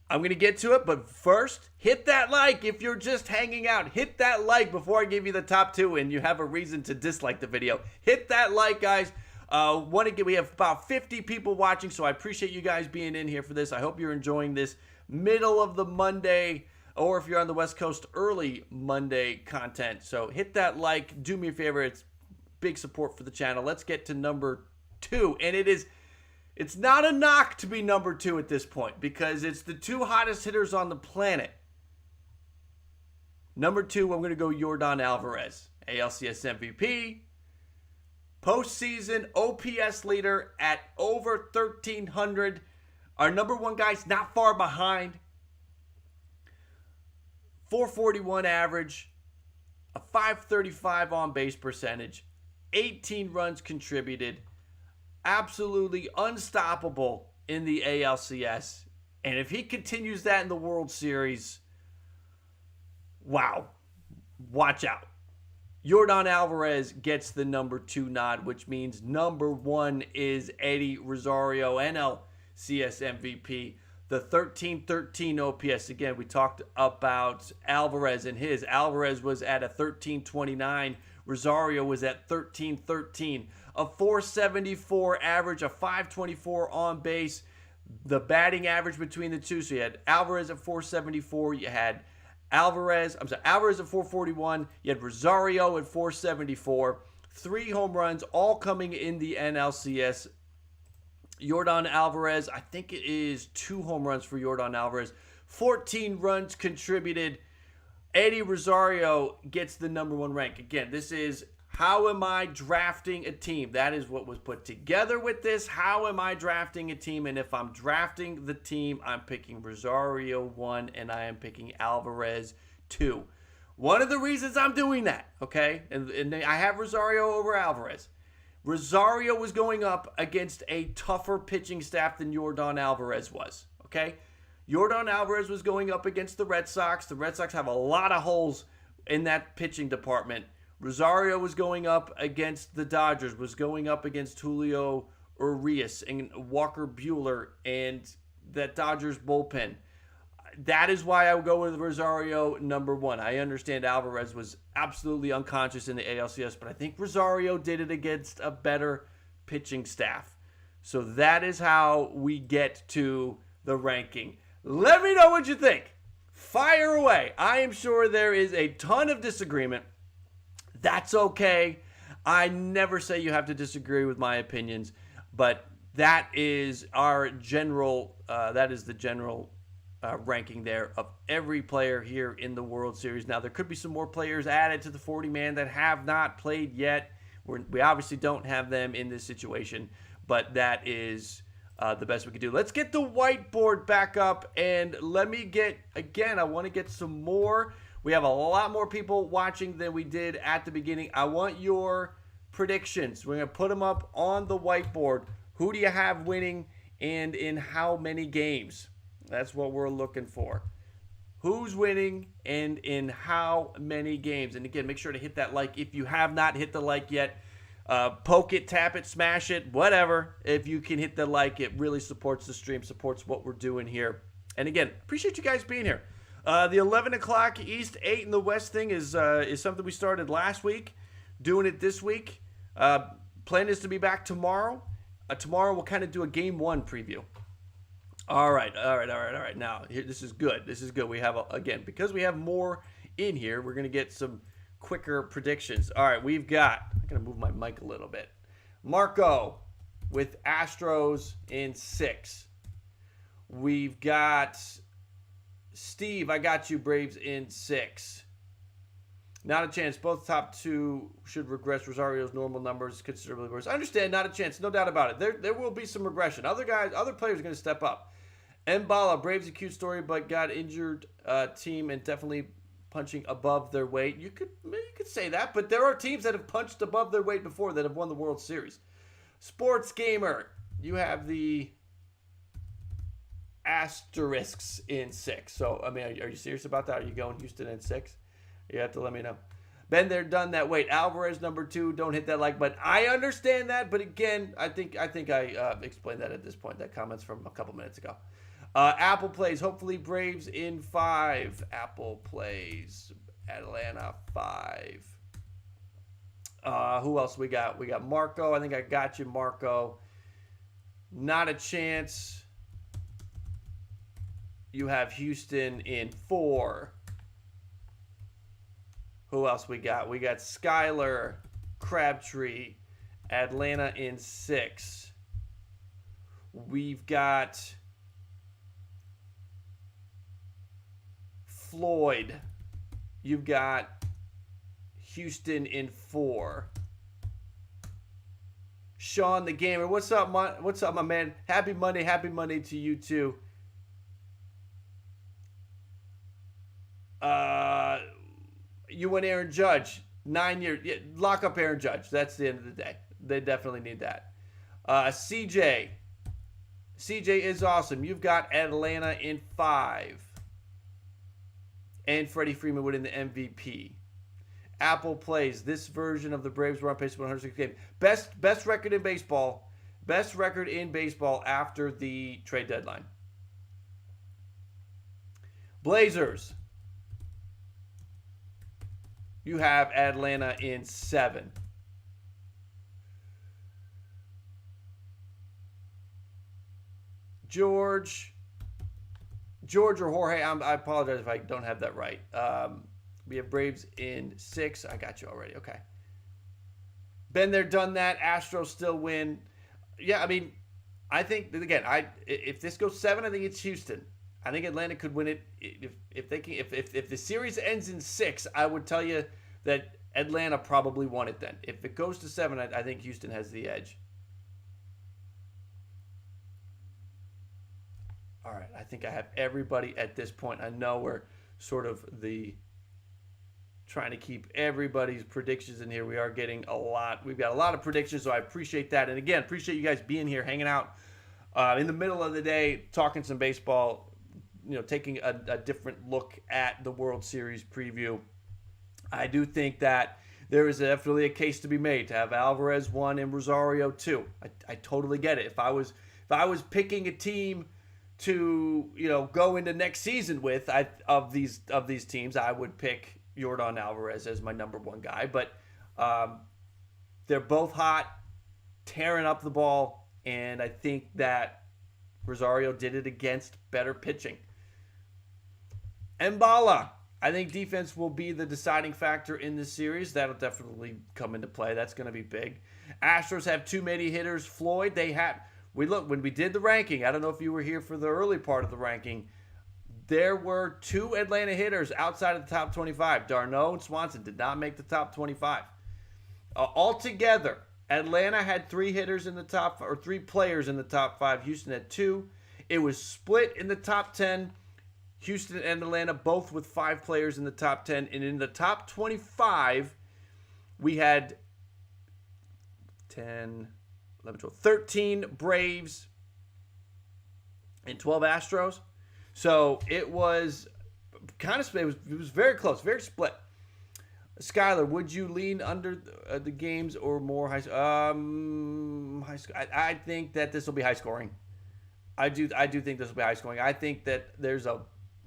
going to get to it, but first, hit that like if you're just hanging out. Hit that like before I give you the top 2 and you have a reason to dislike the video. Hit that like, guys. We have about 50 people watching, so I appreciate you guys being in here for this. I hope you're enjoying this middle of the Monday, or if you're on the West Coast, early Monday content. So hit that like. Do me a favor. It's big support for the channel. Let's get to number 2. And it's not a knock to be number 2 at this point because it's the 2 hottest hitters on the planet. Number 2, I'm going to go Yordan Alvarez, ALCS MVP, postseason OPS leader at over 1,300. Our number 1 guy's not far behind. 441 average, a 535 on base percentage, 18 runs contributed, absolutely unstoppable in the ALCS. And if he continues that in the World Series, wow, watch out. Yordan Alvarez gets the number 2 nod, which means number 1 is Eddie Rosario, NLCS MVP. The 1313 OPS. Again, we talked about Alvarez and his. Alvarez was at a 1329. Rosario was at 1313. A 474 average, a 524 on base. The batting average between the two. So you had Alvarez at 474. You had Alvarez at 441. You had Rosario at 474. 3 home runs, all coming in the NLCS. Yordan Alvarez, I think it is 2 home runs for Yordan Alvarez. 14 runs contributed. Eddie Rosario gets the number 1 rank. Again, this is how am I drafting a team? That is what was put together with this. How am I drafting a team? And if I'm drafting the team, I'm picking Rosario 1 and I am picking Alvarez 2. One of the reasons I'm doing that, okay? And I have Rosario over Alvarez. Rosario was going up against a tougher pitching staff than Yordan Alvarez was, okay? Yordan Alvarez was going up against the Red Sox. The Red Sox have a lot of holes in that pitching department. Rosario was going up against the Dodgers, was going up against Julio Urias and Walker Buehler and that Dodgers bullpen. That is why I would go with Rosario number one. I understand Alvarez was absolutely unconscious in the ALCS, but I think Rosario did it against a better pitching staff. So that is how we get to the ranking. Let me know what you think. Fire away. I am sure there is a ton of disagreement. That's okay. I never say you have to disagree with my opinions, but that is our general, the general ranking there of every player here in the World Series. Now, there could be some more players added to the 40-man that have not played yet. We obviously don't have them in this situation, but that is the best we could do. Let's get the whiteboard back up, and let me get, again, I want to get some more. We have a lot more people watching than we did at the beginning. I want your predictions. We're going to put them up on the whiteboard. Who do you have winning and in how many games? That's what we're looking for. Who's winning and in how many games? And again, make sure to hit that like if you have not hit the like yet. Poke it, tap it, smash it, whatever. If you can hit the like, it really supports the stream, supports what we're doing here. And again, appreciate you guys being here. The 11 o'clock East, 8 in the West thing is something we started last week. Doing it this week. Plan is to be back tomorrow. Tomorrow we'll kind of do a Game 1 preview. All right. Now, this is good. We have, again, because we have more in here, we're going to get some quicker predictions. All right, I'm going to move my mic a little bit. Marco with Astros in 6. We've got Steve, I got you, Braves in 6. Not a chance. Both top two should regress. Rosario's normal numbers considerably worse. I understand, not a chance. No doubt about it. There will be some regression. Other players are going to step up. Mbala, Braves a cute story, but got injured team and definitely punching above their weight. You could say that, but there are teams that have punched above their weight before that have won the World Series. Sports Gamer, you have the asterisks in 6. So, I mean, are you serious about that? Are you going Houston in 6? You have to let me know. Been there, done that. Wait, Alvarez number 2. Don't hit that like button. I understand that, but again, I think I explained that at this point. That comment's from a couple minutes ago. Apple plays. Hopefully Braves in 5. Apple plays. Atlanta 5. Who else we got? We got Marco. I think I got you, Marco. Not a chance. You have Houston in 4. Who else we got? We got Skyler, Crabtree, Atlanta in 6. We've got Floyd. You've got Houston in 4. Sean the Gamer. What's up, my man? Happy Monday to you too. You want Aaron Judge, 9 years. Yeah, lock up Aaron Judge. That's the end of the day. They definitely need that. CJ is awesome. You've got Atlanta in 5. And Freddie Freeman winning the MVP. Apple plays. This version of the Braves were on pace for 106 games. Best record in baseball. Best record in baseball after the trade deadline. Blazers. You have Atlanta in 7. George or Jorge, I apologize if I don't have that right. We have Braves in 6. I got you already. Okay. Been there, done that. Astros still win. Yeah, I mean, I think, again, if this goes 7, I think it's Houston. I think Atlanta could win it if the series ends in 6. I would tell you that Atlanta probably won it then. If it goes to 7, I think Houston has the edge. All right, I think I have everybody at this point. I know we're sort of trying to keep everybody's predictions in here. We are getting a lot. We've got a lot of predictions, so I appreciate that. And again, appreciate you guys being here, hanging out in the middle of the day, talking some baseball. Taking a different look at the World Series preview. I do think that there is definitely a case to be made to have Alvarez 1 and Rosario 2. I totally get it. If I was picking a team to go into next season with of these teams, I would pick Yordan Alvarez as my number one guy. But they're both hot, tearing up the ball, and I think that Rosario did it against better pitching. Mbala, I think defense will be the deciding factor in this series. That'll definitely come into play. That's going to be big. Astros have too many hitters. Floyd, when we did the ranking, I don't know if you were here for the early part of the ranking, there were 2 Atlanta hitters outside of the top 25. d'Arnaud and Swanson did not make the top 25. Altogether, Atlanta had 3 hitters in the top, or 3 players in the top 5. Houston had 2. It was split in the top 10. Houston and Atlanta both with 5 players in the top 10. And in the top 25, we had 10, 11, 12, 13 Braves and 12 Astros. So it was kind of split. It was very close, very split. Skyler, would you lean under the games or more high? High score. I think that this will be high scoring. I do think this will be high scoring. I think that there's a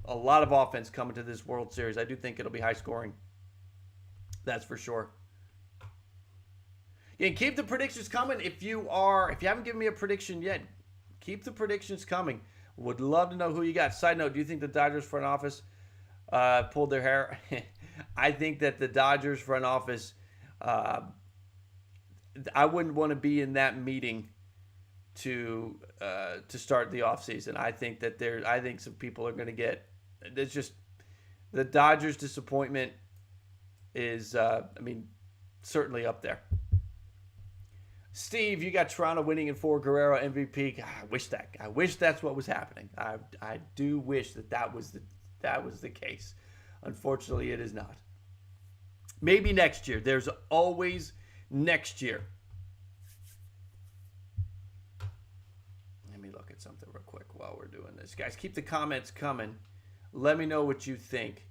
lot of offense coming to this World Series. I do think it'll be high scoring. That's for sure. Yeah, keep the predictions coming. If you haven't given me a prediction yet, keep the predictions coming. Would love to know who you got. Side note, do you think the Dodgers front office pulled their hair? I think that the Dodgers front office, I wouldn't want to be in that meeting to start the offseason. I think that I think some people are going to get. It's just the Dodgers' disappointment is, certainly up there. Steve, you got Toronto winning in 4, Guerrero MVP. God, I wish that's what was happening. I do wish that was the case. Unfortunately, it is not. Maybe next year. There's always next year. Let me look at something real quick while we're doing this. Guys, keep the comments coming. Let me know what you think.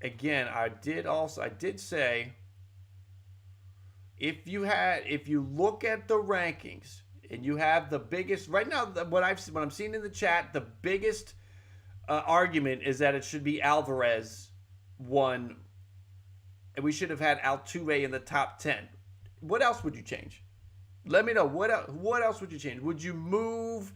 Again, I did say, if you look at the rankings and you have the biggest right now, what I'm seeing in the chat, the biggest argument is that it should be Alvarez 1, and we should have had Altuve in the top 10. What else would you change? Let me know. What else would you change? Would you move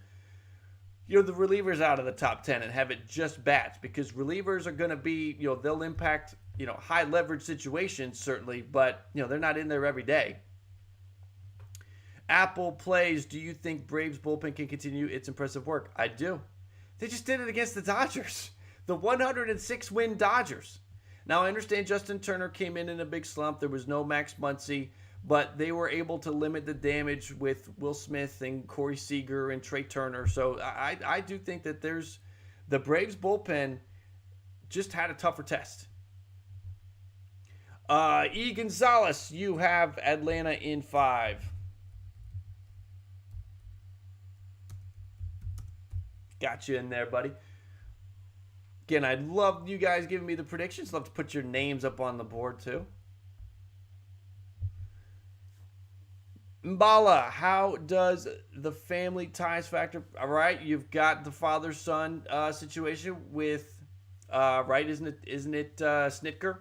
the relievers out of the top 10 and have it just bats? Because relievers are going to be, they'll impact, high leverage situations certainly, but, they're not in there every day. Apple plays, do you think Braves bullpen can continue its impressive work? I do. They just did it against the Dodgers, the 106-win Dodgers. Now, I understand Justin Turner came in a big slump. There was no Max Muncy, but they were able to limit the damage with Will Smith and Corey Seager and Trey Turner. So I do think that the Braves bullpen just had a tougher test. E. Gonzalez, you have Atlanta in 5. Got you in there, buddy. Again, I'd love you guys giving me the predictions. Love to put your names up on the board, too. Mbala, how does the family ties factor? All right, you've got the father-son situation with, right? Isn't it Snitker?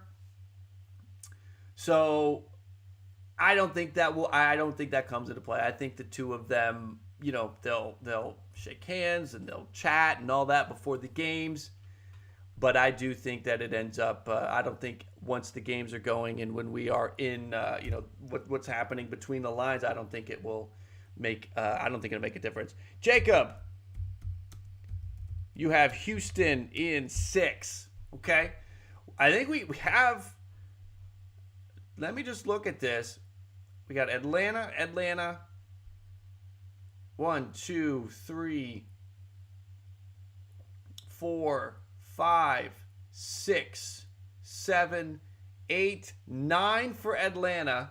So I don't think that comes into play. I think the two of them, they'll shake hands and they'll chat and all that before the games. But I do think that it ends up, I don't think once the games are going and when we are in, what's happening between the lines, I don't think it will make, it'll make a difference. Jacob, you have Houston in 6, okay? I think we have, let me just look at this. We got Atlanta, 1, 2, 3, 4, 5, 6, 7, 8, 9 for Atlanta.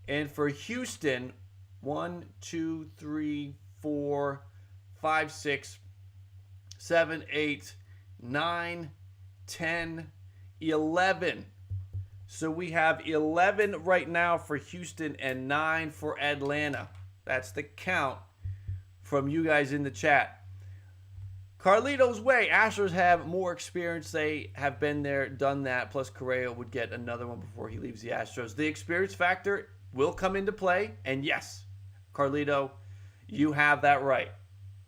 And for Houston, 1, 2, 3, 4, 5, 6, 7, 8, 9, 10, 11 So we have 11 right now for Houston and 9 for Atlanta. That's the count from you guys in the chat. Carlito's way. Astros have more experience. They have been there, done that. Plus, Correa would get another one before he leaves the Astros. The experience factor will come into play. And yes, Carlito, you have that right.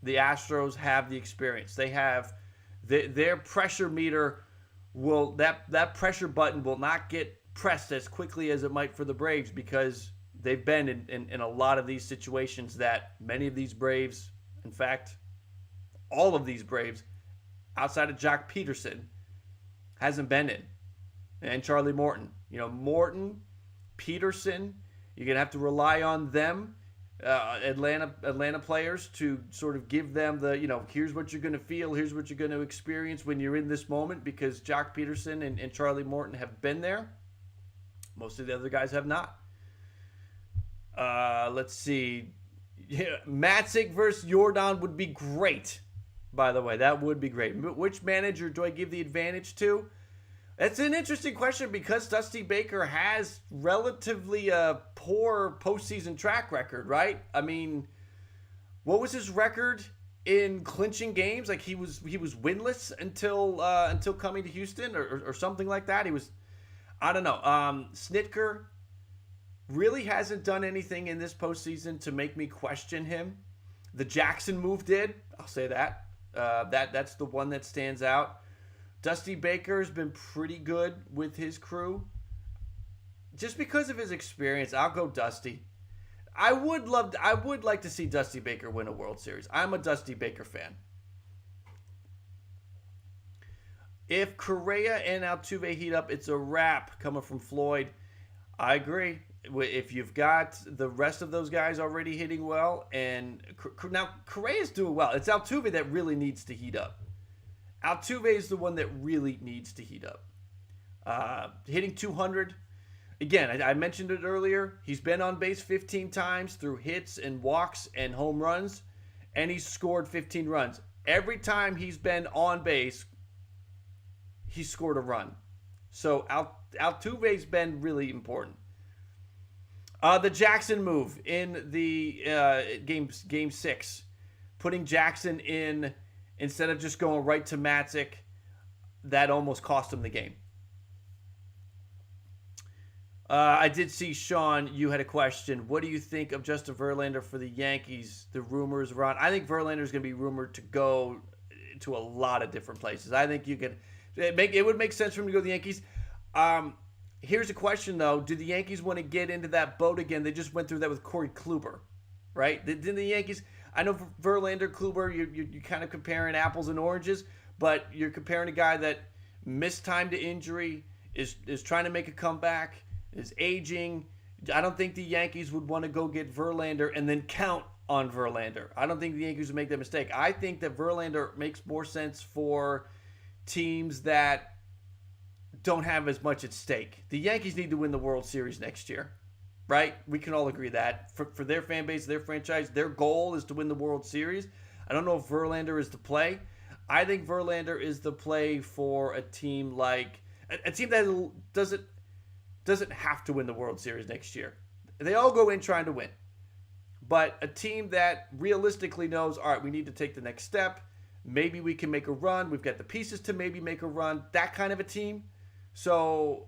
The Astros have the experience. They have their pressure meter will that pressure button will not get pressed as quickly as it might for the Braves because they've been in a lot of these situations that many of these Braves, in fact, all of these Braves, outside of Jock Peterson, hasn't been in. And Charlie Morton. Morton, Peterson, you're going to have to rely on them, Atlanta players, to sort of give them the, here's what you're going to feel, here's what you're going to experience when you're in this moment, because Jock Peterson and Charlie Morton have been there. Most of the other guys have not. Let's see. Yeah, Matzik versus Jordan would be great. By the way, that would be great. Which manager do I give the advantage to? That's an interesting question because Dusty Baker has relatively a poor postseason track record, right? I mean, what was his record in clinching games? Like he was winless until coming to Houston or something like that. He was, I don't know. Snitker really hasn't done anything in this postseason to make me question him. The Jackson move did. I'll say that. That's the one that stands out. Dusty Baker's been pretty good with his crew. Just because of his experience, I'll go Dusty. I would like to see Dusty Baker win a World Series. I'm a Dusty Baker fan. If Correa and Altuve heat up, it's a wrap coming from Floyd. I agree. If you've got the rest of those guys already hitting well, and now Correa's doing well. It's Altuve that really needs to heat up. Altuve is the one that really needs to heat up. Hitting 200. Again, I mentioned it earlier. He's been on base 15 times through hits and walks and home runs, and he's scored 15 runs. Every time he's been on base, he's scored a run. So Altuve's been really important. The Jackson move in the game 6, putting Jackson in instead of just going right to Matzik, that almost cost him the game. I did see, Sean, you had a question. What do you think of Justin Verlander for the Yankees? The rumors around. I think Verlander is going to be rumored to go to a lot of different places. I think it would make sense for him to go to the Yankees. Here's a question, though. Do the Yankees want to get into that boat again? They just went through that with Corey Kluber, right? Didn't the Yankees... I know Verlander, Kluber, you're kind of comparing apples and oranges, but you're comparing a guy that missed time to injury, is trying to make a comeback, is aging. I don't think the Yankees would want to go get Verlander and then count on Verlander. I don't think the Yankees would make that mistake. I think that Verlander makes more sense for teams that don't have as much at stake. The Yankees need to win the World Series next year. Right? We can all agree that. For their fan base, their franchise, their goal is to win the World Series. I don't know if Verlander is the play. I think Verlander is the play for a team like... A team that doesn't have to win the World Series next year. They all go in trying to win. But a team that realistically knows, all right, we need to take the next step. Maybe we can make a run. We've got the pieces to maybe make a run. That kind of a team. So...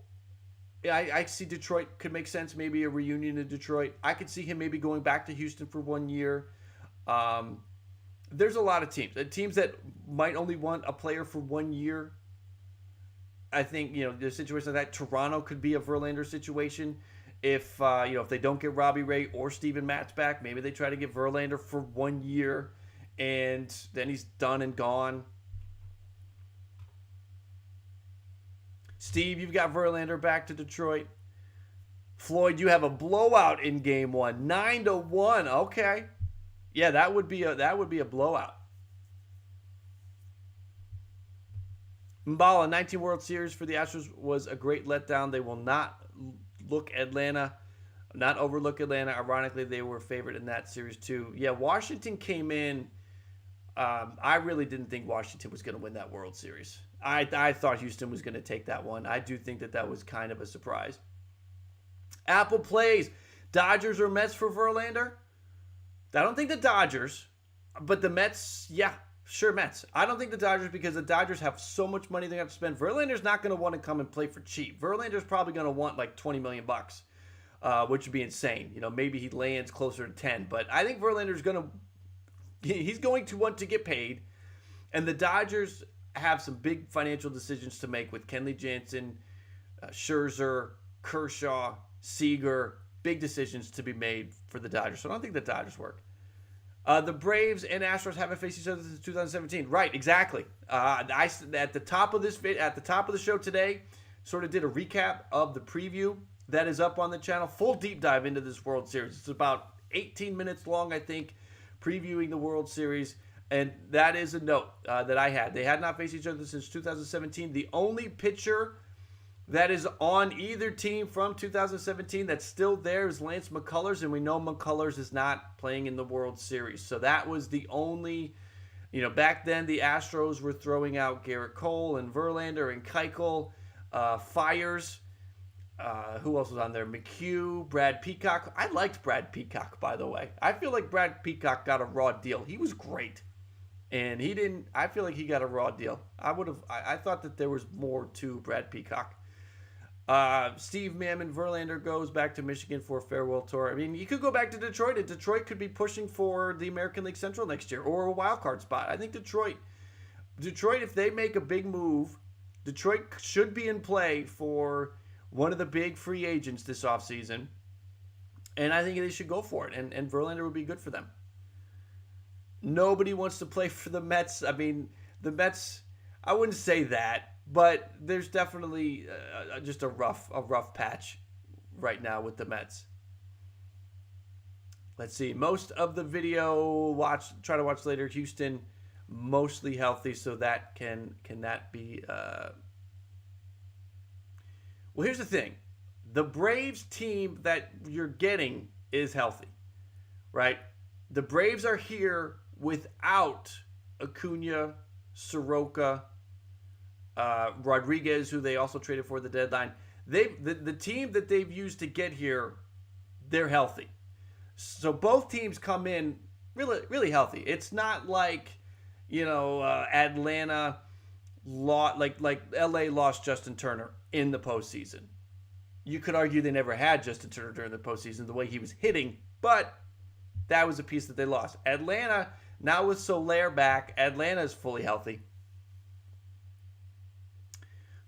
Yeah, I see Detroit could make sense. Maybe a reunion in Detroit. I could see him maybe going back to Houston for 1 year. There's a lot of teams that might only want a player for 1 year. I think the situation like that. Toronto could be a Verlander situation. If if they don't get Robbie Ray or Steven Matz back, maybe they try to get Verlander for 1 year, and then he's done and gone. Steve, you've got Verlander back to Detroit. Floyd, you have a blowout in Game 1, 9-1. Okay, yeah, that would be a blowout. Mbala, 19 World Series for the Astros was a great letdown. They will not overlook Atlanta. Ironically, they were favored in that series too. Yeah, Washington came in. I really didn't think Washington was going to win that World Series. I thought Houston was going to take that one. I do think that was kind of a surprise. Apple plays Dodgers or Mets for Verlander. I don't think the Dodgers, but the Mets, yeah, sure, Mets. I don't think the Dodgers because the Dodgers have so much money they have to spend. Verlander's not going to want to come and play for cheap. Verlander's probably going to want like $20 million bucks, which would be insane. Maybe he lands closer to 10, but I think Verlander's he's going to want to get paid, and the Dodgers have some big financial decisions to make with Kenley Jansen, Scherzer, Kershaw, Seager. Big decisions to be made for the Dodgers. So I don't think the Dodgers work. The Braves and Astros haven't faced each other since 2017. Right, exactly. At the top of the show today, sort of did a recap of the preview that is up on the channel. Full deep dive into this World Series. It's about 18 minutes long, I think, previewing the World Series. And that is a note that I had. They had not faced each other since 2017. The only pitcher that is on either team from 2017 that's still there is Lance McCullers, and we know McCullers is not playing in the World Series. So that was the only, back then the Astros were throwing out Garrett Cole and Verlander and Keuchel, Fires. Who else was on there? McHugh, Brad Peacock. I liked Brad Peacock, by the way. I feel like Brad Peacock got a raw deal. He was great. And he didn't, I feel like he got a raw deal. I thought that there was more to Brad Peacock. Steve Mammon, Verlander goes back to Michigan for a farewell tour. I mean, you could go back to Detroit, and Detroit could be pushing for the American League Central next year or a wild card spot. I think Detroit, if they make a big move, Detroit should be in play for one of the big free agents this offseason. And I think they should go for it. And Verlander would be good for them. Nobody wants to play for the Mets. I mean, the Mets, I wouldn't say that. But there's definitely just a rough patch right now with the Mets. Let's see. Most of the video try to watch later. Houston mostly healthy, so that can that be? Well, here's the thing: the Braves team that you're getting is healthy, right? The Braves are here without Acuna, Soroka, Rodriguez, who they also traded for the deadline. The team that they've used to get here, they're healthy. So both teams come in really healthy. It's not like Atlanta lost, like LA lost Justin Turner in the postseason. You could argue they never had Justin Turner during the postseason the way he was hitting, but that was a piece that they lost. Atlanta, now with Soler back, Atlanta is fully healthy.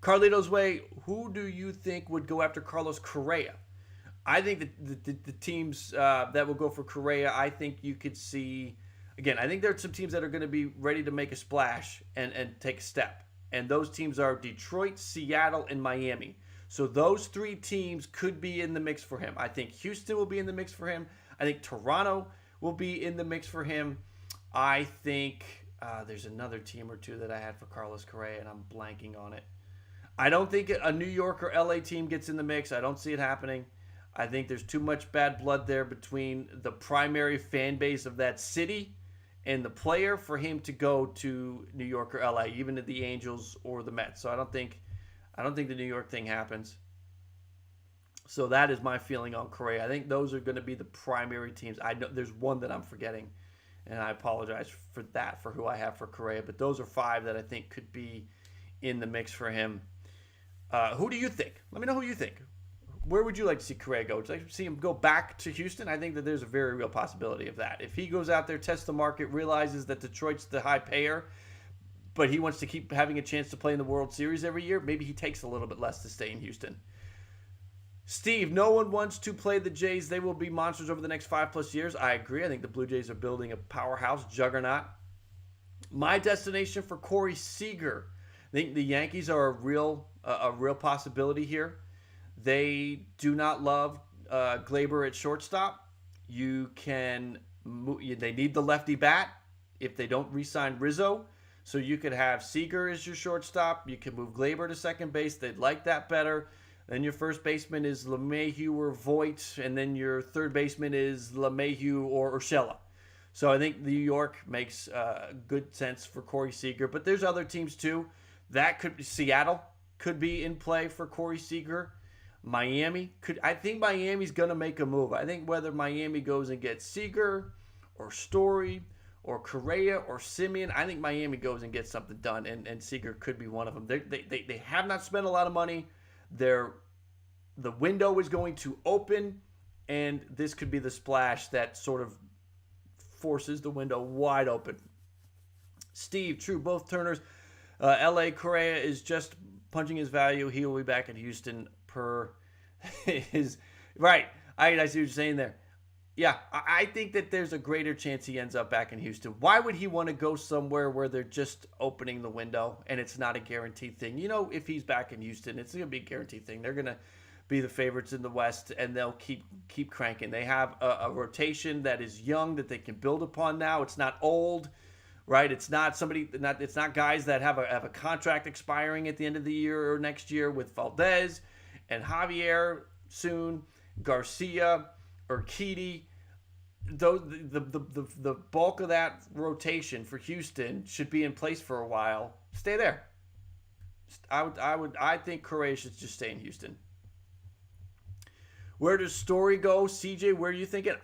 Carlito's Way, who do you think would go after Carlos Correa? I think that the teams that will go for Correa, I think you could see, again, I think there are some teams that are going to be ready to make a splash and take a step. And those teams are Detroit, Seattle, and Miami. So those three teams could be in the mix for him. I think Houston will be in the mix for him. I think Toronto will be in the mix for him. I think there's another team or two that I had for Carlos Correa, and I'm blanking on it. I don't think a New York or LA team gets in the mix. I don't see it happening. I think there's too much bad blood there between the primary fan base of that city and the player for him to go to New York or LA, even to the Angels or the Mets. So I don't think the New York thing happens. So that is my feeling on Correa. I think those are going to be the primary teams. I know there's one that I'm forgetting, and I apologize for that, for who I have for Correa. But those are five that I think could be in the mix for him. Who do you think? Let me know who you think. Where would you like to see Correa go? Would you like to see him go back to Houston? I think that there's a very real possibility of that. If he goes out there, tests the market, realizes that Detroit's the high payer, but he wants to keep having a chance to play in the World Series every year, maybe he takes a little bit less to stay in Houston. Steve, no one wants to play the Jays. They will be monsters over the next 5+ years. I agree. I think the Blue Jays are building a powerhouse juggernaut. My destination for Corey Seager. I think the Yankees are a real possibility here. They do not love Glaber at shortstop. They need the lefty bat if they don't re-sign Rizzo. So you could have Seager as your shortstop. You can move Glaber to second base. They'd like that better. Then your first baseman is LeMahieu or Voit, and then your third baseman is LeMahieu or Urshela. So I think New York makes good sense for Corey Seager. But there's other teams too. That could Seattle could be in play for Corey Seager. Miami could. I think Miami's gonna make a move. I think whether Miami goes and gets Seager or Story or Correa or Simeon, I think Miami goes and gets something done, and Seager could be one of them. They have not spent a lot of money. The window is going to open, and this could be the splash that sort of forces the window wide open. Steve, true, both Turners. L.A. Correa is just punching his value. He will be back in Houston per his right. I see what you're saying there. Yeah, I think that there's a greater chance he ends up back in Houston. Why would he want to go somewhere where they're just opening the window and it's not a guaranteed thing? You know, if he's back in Houston, it's going to be a guaranteed thing. They're going to be the favorites in the West, and they'll keep cranking. They have a rotation that is young that they can build upon now. It's not old, right? It's not it's not guys that have a contract expiring at the end of the year or next year with Valdez and Javier soon, Garcia, Urquidy. The bulk of that rotation for Houston should be in place for a while. Stay there. I think Correa should just stay in Houston. Where does Story go? CJ, where are you thinking?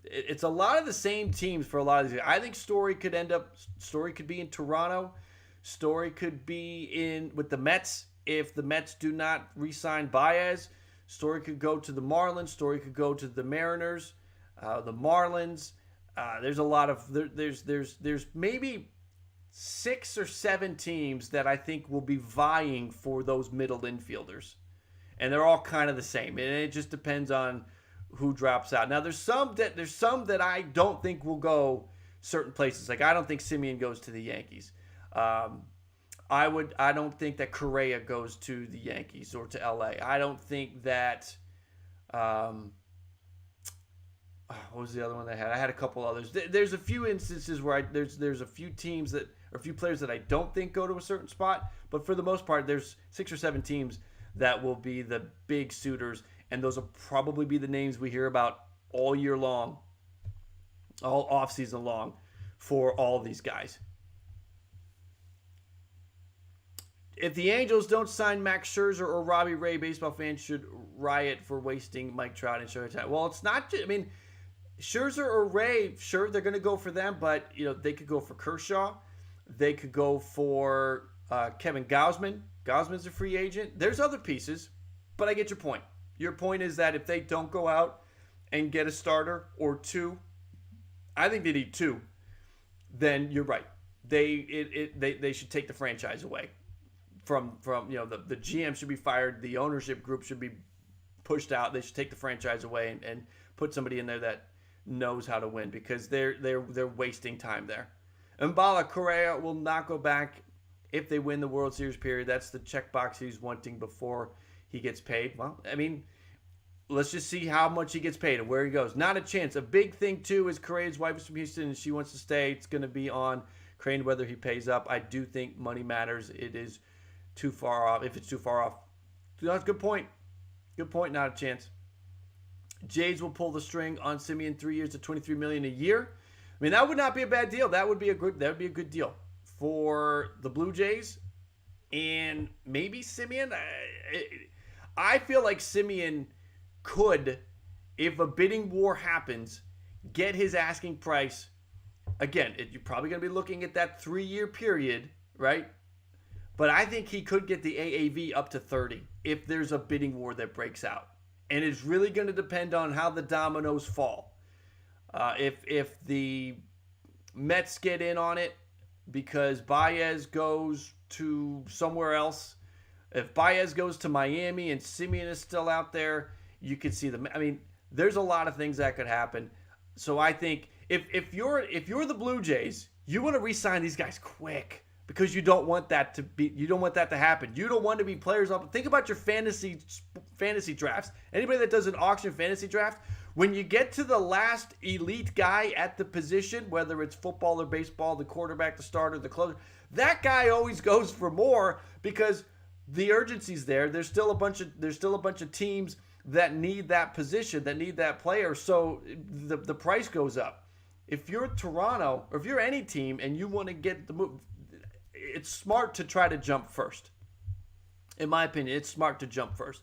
It's a lot of the same teams for a lot of these. I think Story could be in Toronto. Story could be with the Mets if the Mets do not re-sign Baez. Story could go to the Marlins. Story could go to the Mariners, the Marlins. There's a lot of there's maybe 6 or 7 teams that I think will be vying for those middle infielders, and they're all kind of the same. And it just depends on who drops out. Now there's some that I don't think will go certain places. Like I don't think Simeon goes to the Yankees. I don't think that Correa goes to the Yankees or to LA. I don't think that what was the other one I had? I had a couple others. There's a few instances where there's a few teams or a few players that I don't think go to a certain spot, but for the most part there's 6 or 7 teams that will be the big suitors, and those will probably be the names we hear about all year long, all offseason long for all these guys. If the Angels don't sign Max Scherzer or Robbie Ray, baseball fans should riot for wasting Mike Trout and Shohei Ohtani. Well, it's not just, Scherzer or Ray, sure, they're going to go for them, but they could go for Kershaw. They could go for Kevin Gausman. Gausman's a free agent. There's other pieces, but I get your point. Your point is that if they don't go out and get a starter or 2, I think they need 2, then you're right. They should take the franchise away. From the GM should be fired, the ownership group should be pushed out. They should take the franchise away and put somebody in there that knows how to win, because they're wasting time there. Mbala Correa will not go back if they win the World Series, period. That's the checkbox he's wanting before he gets paid. Well, let's just see how much he gets paid and where he goes. Not a chance. A big thing too is Correa's wife is from Houston and she wants to stay. It's going to be on Crane whether he pays up. I do think money matters. It is too far off. If it's too far off, that's a good point. Good point. Not a chance. Jays will pull the string on Simeon, 3 years to $23 million a year. That would not be a bad deal. That would be a good deal for the Blue Jays, and maybe Simeon. I feel like Simeon could, if a bidding war happens, get his asking price. Again, you're probably going to be looking at that 3-year period, right? But I think he could get the AAV up to 30 if there's a bidding war that breaks out. And it's really going to depend on how the dominoes fall. If the Mets get in on it because Baez goes to somewhere else, if Baez goes to Miami and Simeon is still out there, you could see them. There's a lot of things that could happen. So I think if you're the Blue Jays, you want to re-sign these guys quick. Because you don't want that to happen. You don't want to be players up. Think about your fantasy drafts. Anybody that does an auction fantasy draft, when you get to the last elite guy at the position, whether it's football or baseball, the quarterback, the starter, the closer, that guy always goes for more because the urgency's there. There's still a bunch of teams that need that position, that need that player. So the price goes up. If you're Toronto or if you're any team and you want to get the move, it's smart to try to jump first. In my opinion, it's smart to jump first.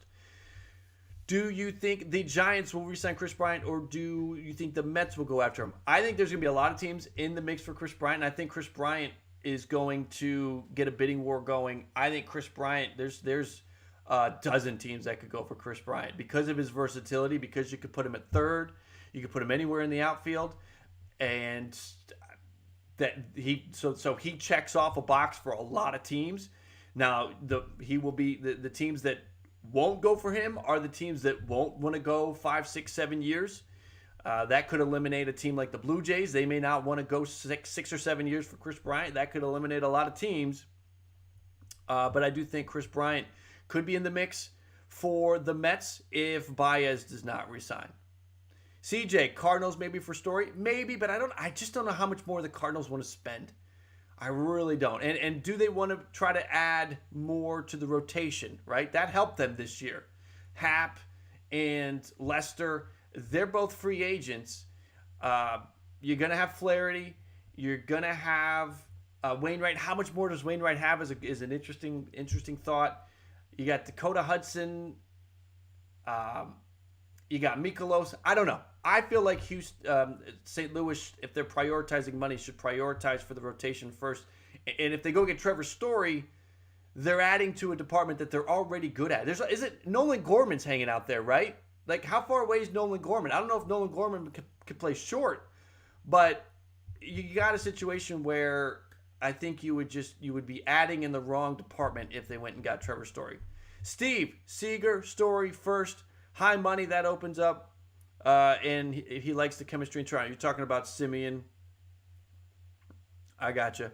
Do you think the Giants will re-sign Chris Bryant, or do you think the Mets will go after him? I think there's going to be a lot of teams in the mix for Chris Bryant, and I think Chris Bryant is going to get a bidding war going. I think Chris Bryant, there's a dozen teams that could go for Chris Bryant because of his versatility, because you could put him at third, you could put him anywhere in the outfield, and that he checks off a box for a lot of teams. Now, he will be the teams that won't go for him are the teams that won't want to go 5, 6, 7 years. That could eliminate a team like the Blue Jays. They may not want to go 6 or 7 years for Chris Bryant. That could eliminate a lot of teams. But I do think Chris Bryant could be in the mix for the Mets if Baez does not resign. CJ, Cardinals maybe for Story? Maybe, but I just don't know how much more the Cardinals want to spend. I really don't. And do they want to try to add more to the rotation, right? That helped them this year. Happ and Lester, they're both free agents. You're going to have Flaherty. You're going to have Wainwright. How much more does Wainwright have is an interesting thought. You got Dakota Hudson. You got Mikolas. I don't know. I feel like St. Louis, if they're prioritizing money, should prioritize for the rotation first. And if they go get Trevor Story, they're adding to a department that they're already good at. Nolan Gorman's hanging out there, right? Like, how far away is Nolan Gorman? I don't know if Nolan Gorman could play short, but you got a situation where I think you would be adding in the wrong department if they went and got Trevor Story. Steve, Seager, Story first. High money, that opens up. And he likes the chemistry in Toronto. You're talking about Simeon. I gotcha.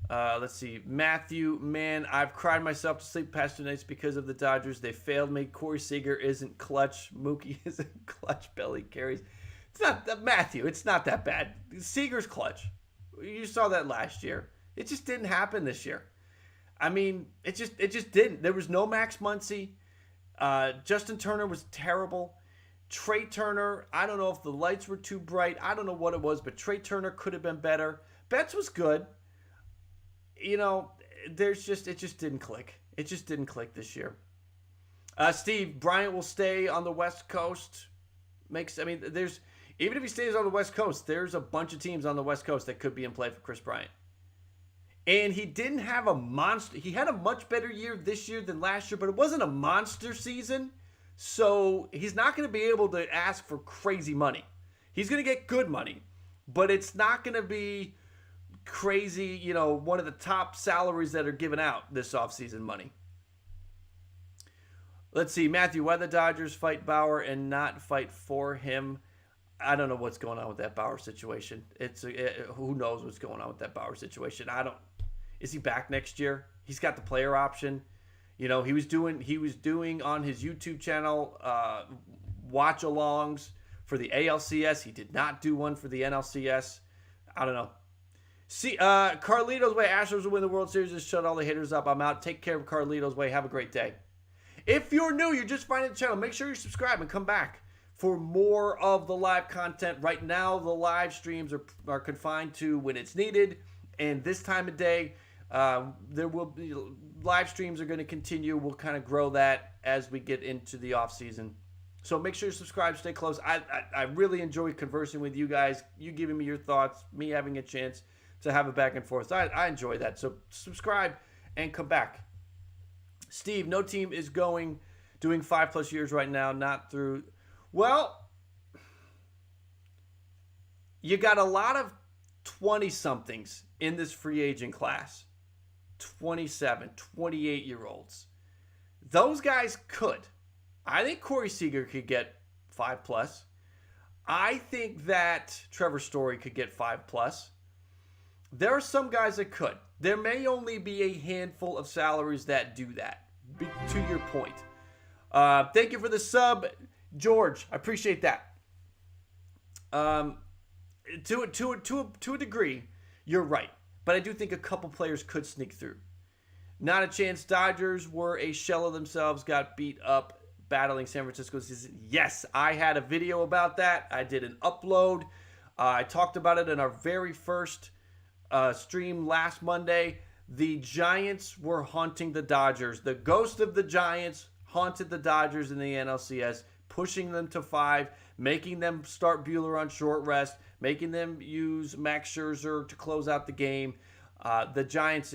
Let's see. Matthew, man, I've cried myself to sleep past 2 nights because of the Dodgers. They failed me. Corey Seager isn't clutch. Mookie isn't clutch. Belly carries. It's not Matthew. It's not that bad. Seager's clutch. You saw that last year. It just didn't happen this year. I mean, it just didn't. There was no Max Muncy. Justin Turner was terrible. Trey Turner, I don't know if the lights were too bright. I don't know what it was, but Trey Turner could have been better. Betts was good. You know, it just didn't click. It just didn't click this year. Steve, Bryant will stay on the West Coast. Even if he stays on the West Coast, there's a bunch of teams on the West Coast that could be in play for Chris Bryant. And he didn't have a monster. He had a much better year this year than last year, but it wasn't a monster season. So he's not going to be able to ask for crazy money. He's going to get good money, but it's not going to be crazy, one of the top salaries that are given out this offseason money. Let's see, Matthew, why the Dodgers fight Bauer and not fight for him? I don't know what's going on with that Bauer situation. Who knows what's going on with that Bauer situation? Is he back next year? He's got the player option. He was doing on his YouTube channel watch-alongs for the ALCS. He did not do one for the NLCS. I don't know. See, Carlito's way. Astros will win the World Series. Just shut all the haters up. I'm out. Take care of Carlito's way. Have a great day. If you're new, you're just finding the channel, make sure you subscribe and come back for more of the live content. Right now, the live streams are confined to when it's needed, and this time of day, there will be live streams are going to continue. We'll kind of grow that as we get into the off season. So make sure you subscribe, stay close. I really enjoy conversing with you guys, you giving me your thoughts, me having a chance to have a back and forth. I enjoy that. So subscribe and come back. Steve, no team is doing 5+ years right now, not through. Well, you got a lot of 20-somethings in this free agent class. 27, 28-year-olds. Those guys could. I think Corey Seager could get 5+. I think that Trevor Story could get 5+. There are some guys that could. There may only be a handful of salaries that do that, to your point. Thank you for the sub, George. I appreciate that. To a degree, you're right. But I do think a couple players could sneak through. Not a chance. Dodgers were a shell of themselves, got beat up battling San Francisco season. Yes, I had a video about that. I did an upload. I talked about it in our very first stream last Monday. the Giants were haunting the Dodgers. The ghost of the Giants haunted the Dodgers in the NLCS, pushing them to 5, making them start Buehler on short rest, making them use Max Scherzer to close out the game. The Giants,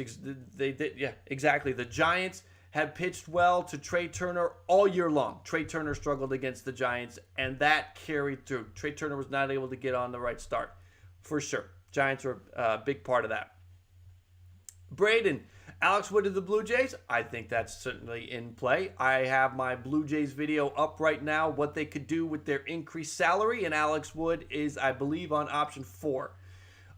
exactly. The Giants had pitched well to Trey Turner all year long. Trey Turner struggled against the Giants, and that carried through. Trey Turner was not able to get on the right start, for sure. Giants are a big part of that. Braden, Alex Wood of the Blue Jays, I think that's certainly in play. I have my Blue Jays video up right now, what they could do with their increased salary, and Alex Wood is, I believe, on option 4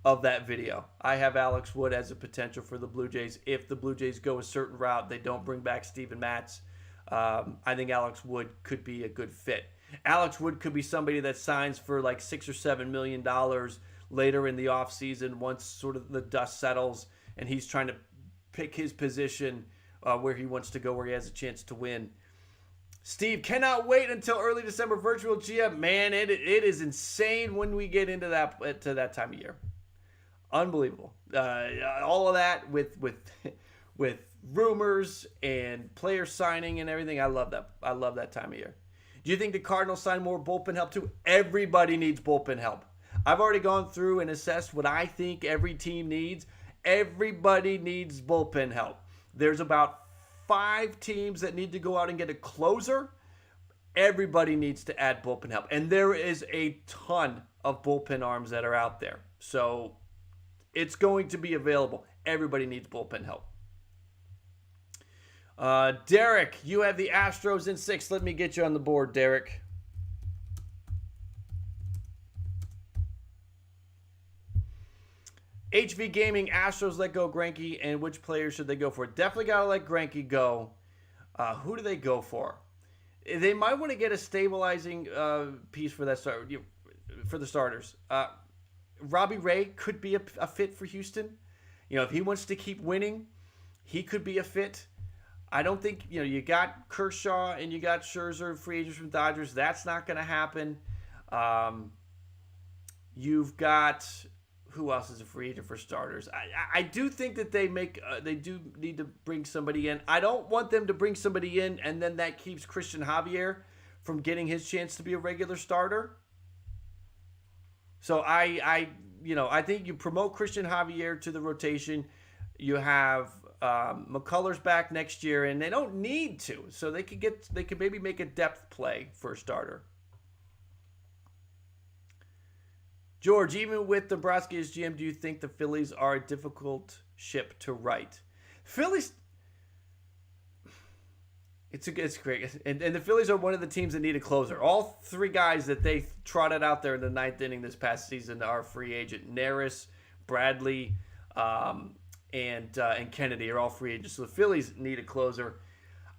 of that video. I have Alex Wood as a potential for the Blue Jays. If the Blue Jays go a certain route, they don't bring back Steven Matz, I think Alex Wood could be a good fit. Alex Wood could be somebody that signs for like $6 or $7 million later in the offseason once sort of the dust settles and he's trying to pick his position where he wants to go, where he has a chance to win. Steve, cannot wait until early December virtual GM. Man, it is insane when we get into that time of year. Unbelievable. All of that with rumors and player signing and everything. I love that. I love that time of year. Do you think the Cardinals sign more bullpen help too? Everybody needs bullpen help. I've already gone through and assessed what I think every team needs. Everybody needs bullpen help. There's about 5 teams that need to go out and get a closer. Everybody needs to add bullpen help. And there is a ton of bullpen arms that are out there. So it's going to be available. Everybody needs bullpen help. Derek, you have the Astros in 6. Let me get you on the board, Derek. HV Gaming, Astros let go Greinke, and which players should they go for? Definitely got to let Greinke go. Who do they go for? They might want to get a stabilizing piece for that for the starters. Robbie Ray could be a fit for Houston. You know, if he wants to keep winning, he could be a fit. I don't think, you got Kershaw and you got Scherzer, free agents from Dodgers. That's not going to happen. You've got, who else is a free agent for starters? I do think that they do need to bring somebody in. I don't want them to bring somebody in and then that keeps Christian Javier from getting his chance to be a regular starter. So I think you promote Christian Javier to the rotation. You have McCullers back next year, and they don't need to, so they could maybe make a depth play for a starter. George, even with Dombrowski as GM, do you think the Phillies are a difficult ship to write? Phillies, it's great, and the Phillies are one of the teams that need a closer. All 3 guys that they trotted out there in the 9th inning this past season are free agent. Neris, Bradley, and Kennedy are all free agents. So the Phillies need a closer.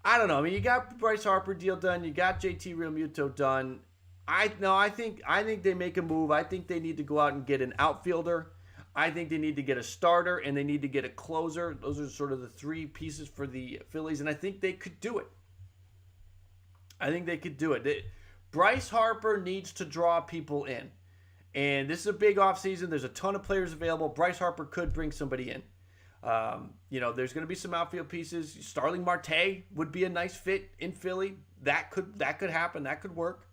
I don't know. I mean, you got Bryce Harper deal done. You got JT Realmuto done. I think they make a move. I think they need to go out and get an outfielder. I think they need to get a starter, and they need to get a closer. Those are sort of the 3 pieces for the Phillies, and I think they could do it. Bryce Harper needs to draw people in. And this is a big offseason. There's a ton of players available. Bryce Harper could bring somebody in. There's going to be some outfield pieces. Starling Marte would be a nice fit in Philly. That could happen. That could work.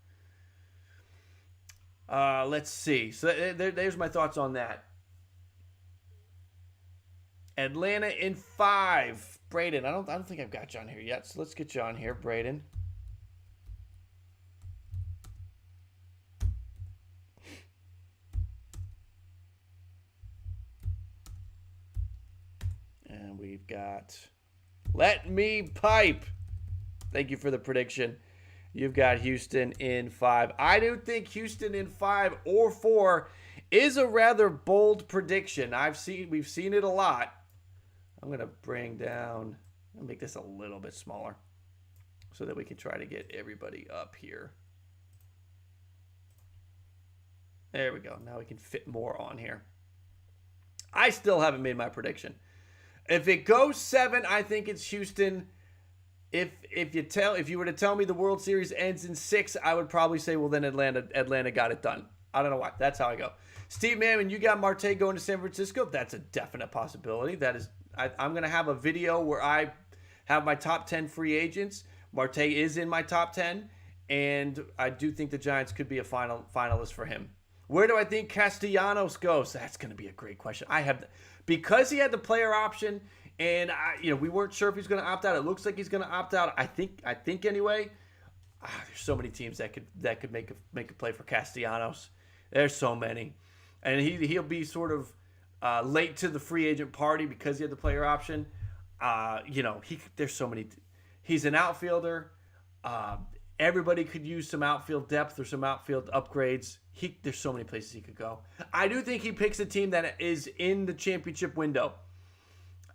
Let's see. So there's my thoughts on that. Atlanta in 5. Braden, I don't think I've got you on here yet. So let's get you on here, Braden. And we've got Let Me Pipe. Thank you for the prediction. You've got Houston in 5. I do think Houston in 5 or 4 is a rather bold prediction. We've seen it a lot. I'm going to bring down, I'll make this a little bit smaller so that we can try to get everybody up here. There we go. Now we can fit more on here. I still haven't made my prediction. If it goes 7, I think it's Houston. If you were to tell me the World Series ends in 6, I would probably say, well, then Atlanta got it done. I don't know why. That's how I go. Steve Mammon, you got Marte going to San Francisco. That's a definite possibility. I'm going to have a video where I have my top 10 free agents. Marte is in my top 10, and I do think the Giants could be a finalist for him. Where do I think Castellanos goes? That's going to be a great question. Because he had the player option, and we weren't sure if he's going to opt out. It looks like he's going to opt out. I think anyway. There's so many teams that could make a play for Castellanos. There's so many, and he'll be sort of late to the free agent party because he had the player option. There's so many. He's an outfielder. Everybody could use some outfield depth or some outfield upgrades. There's so many places he could go. I do think he picks a team that is in the championship window.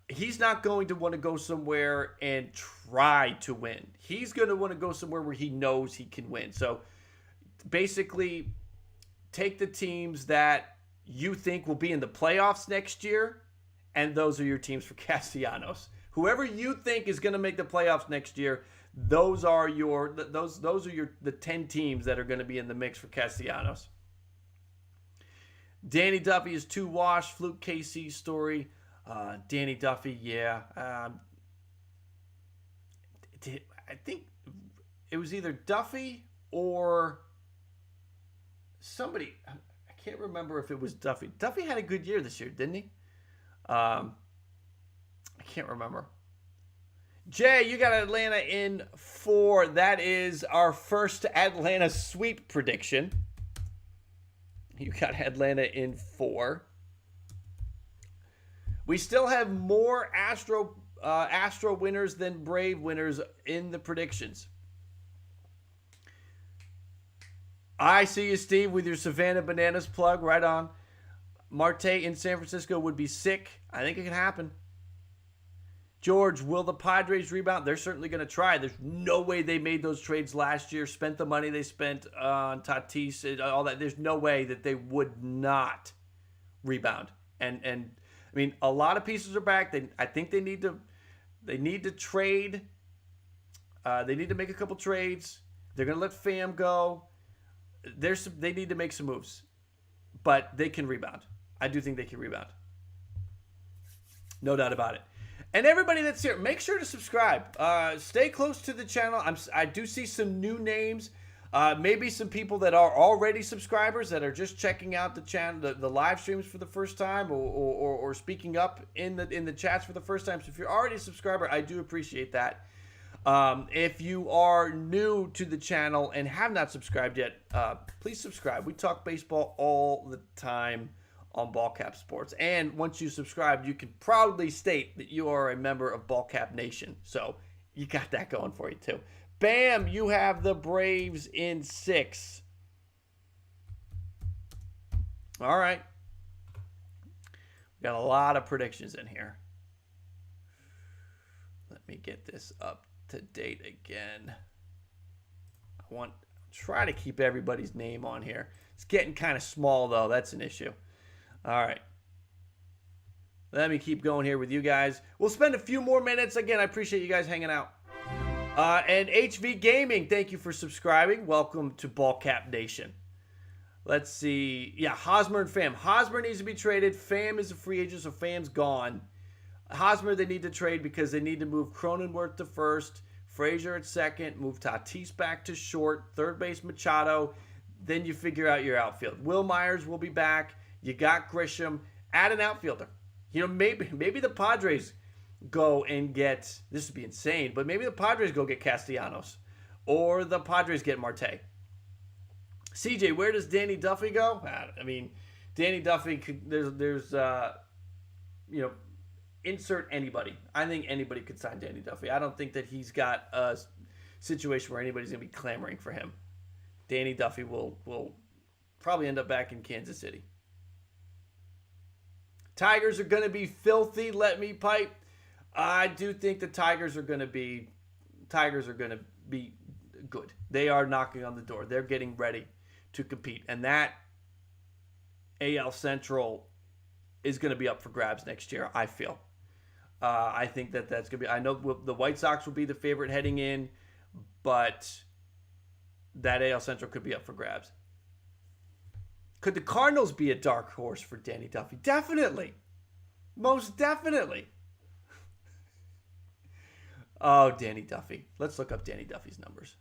He's not going to want to go somewhere and try to win. He's going to want to go somewhere where he knows he can win. So basically, take the teams that you think will be in the playoffs next year, and those are your teams for Castellanos. Whoever you think is going to make the playoffs next year, those are the 10 teams that are going to be in the mix for Castellanos. Danny Duffy is too washed. Fluke KC story. Danny Duffy, yeah. I think it was either Duffy or somebody. I can't remember if it was Duffy. Duffy had a good year this year, didn't he? I can't remember. Jay, you got Atlanta in 4. That is our first Atlanta sweep prediction. You got Atlanta in 4. We still have more Astro winners than Brave winners in the predictions. I see you, Steve, with your Savannah Bananas plug. Right on. Marte in San Francisco would be sick. I think it can happen. George, will the Padres rebound? They're certainly going to try. There's no way they made those trades last year, spent the money they spent on Tatis and all that. There's no way that they would not rebound. And I mean, a lot of pieces are back. I think they need to trade. They need to make a couple trades. They're going to let Pham go. They need to make some moves, but they can rebound. I do think they can rebound. No doubt about it. And everybody that's here, make sure to subscribe. Stay close to the channel. I do see some new names. Maybe some people that are already subscribers that are just checking out the channel, the live streams for the first time, or speaking up in the chats for the first time. So if you're already a subscriber, I do appreciate that. If you are new to the channel and have not subscribed yet, please subscribe. We talk baseball all the time on Ballcap Sports. And once you subscribe, you can proudly state that you are a member of Ballcap Nation. So you got that going for you too. Bam, you have the Braves in 6. All right. We got a lot of predictions in here. Let me get this up to date again. I want to try to keep everybody's name on here. It's getting kind of small, though. That's an issue. All right. Let me keep going here with you guys. We'll spend a few more minutes. Again, I appreciate you guys hanging out. And HV Gaming, thank you for subscribing. Welcome to Ballcap Nation. Let's see. Yeah, Hosmer and Pham. Hosmer needs to be traded. Pham is a free agent, so Pham's gone. Hosmer, they need to trade because they need to move Cronenworth to first, Frazier at second, move Tatis back to short, third base Machado. Then you figure out your outfield. Will Myers will be back. You got Grisham. Add an outfielder. You know, maybe the Padres go and get, this would be insane, but maybe the Padres go get Castellanos. Or the Padres get Marte. CJ, where does Danny Duffy go? I mean, Danny Duffy, insert anybody. I think anybody could sign Danny Duffy. I don't think that he's got a situation where anybody's going to be clamoring for him. Danny Duffy will probably end up back in Kansas City. Tigers are going to be filthy. Let me pipe. I do think the Tigers are going to be good. They are knocking on the door. They're getting ready to compete. And that AL Central is going to be up for grabs next year, I feel. I think that's going to be, I know the White Sox will be the favorite heading in, but that AL Central could be up for grabs. Could the Cardinals be a dark horse for Danny Duffy? Definitely. Most definitely. Oh, Danny Duffy. Let's look up Danny Duffy's numbers.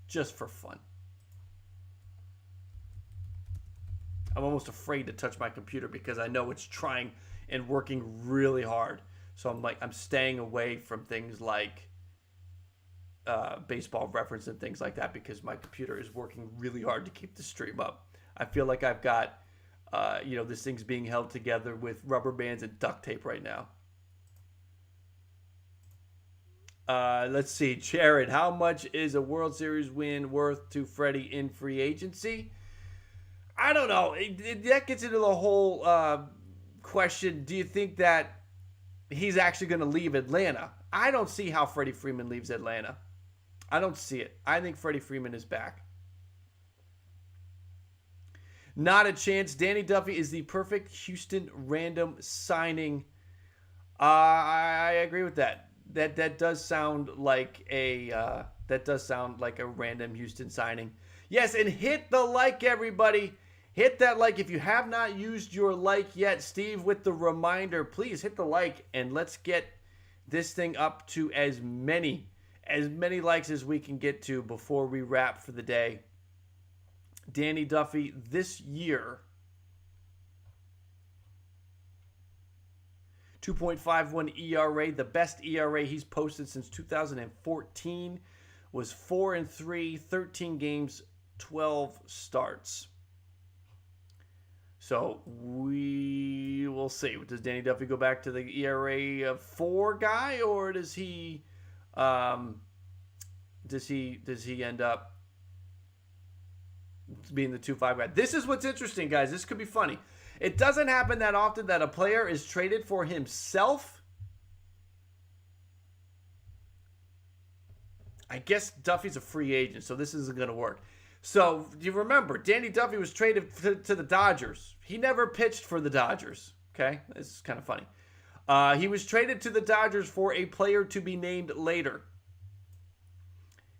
Just for fun. I'm almost afraid to touch my computer because I know it's trying and working really hard. So I'm staying away from things like baseball reference and things like that because my computer is working really hard to keep the stream up. I feel like I've got, this thing's being held together with rubber bands and duct tape right now. Let's see. Jared, how much is a World Series win worth to Freddie in free agency? I don't know. That gets into the whole question. Do you think that he's actually going to leave Atlanta? I don't see how Freddie Freeman leaves Atlanta. I don't see it. I think Freddie Freeman is back. Not a chance. Danny Duffy is the perfect Houston random signing. I agree with that. That does sound like a random Houston signing. Yes, and hit the like, everybody. Hit that like. If you have not used your like yet, Steve, with the reminder, please hit the like and let's get this thing up to as many likes as we can get to before we wrap for the day. Danny Duffy this year, 2.51 ERA. The best ERA he's posted since 2014 was 4-3, 13 games, 12 starts. So we will see. Does Danny Duffy go back to the ERA of 4 guy, or does he end up being the 2.5 guy? This is what's interesting, guys. This could be funny. It doesn't happen that often that a player is traded for himself. I guess Duffy's a free agent, so this isn't going to work. So, you remember, Danny Duffy was traded to the Dodgers. He never pitched for the Dodgers, okay? This is kind of funny. He was traded to the Dodgers for a player to be named later.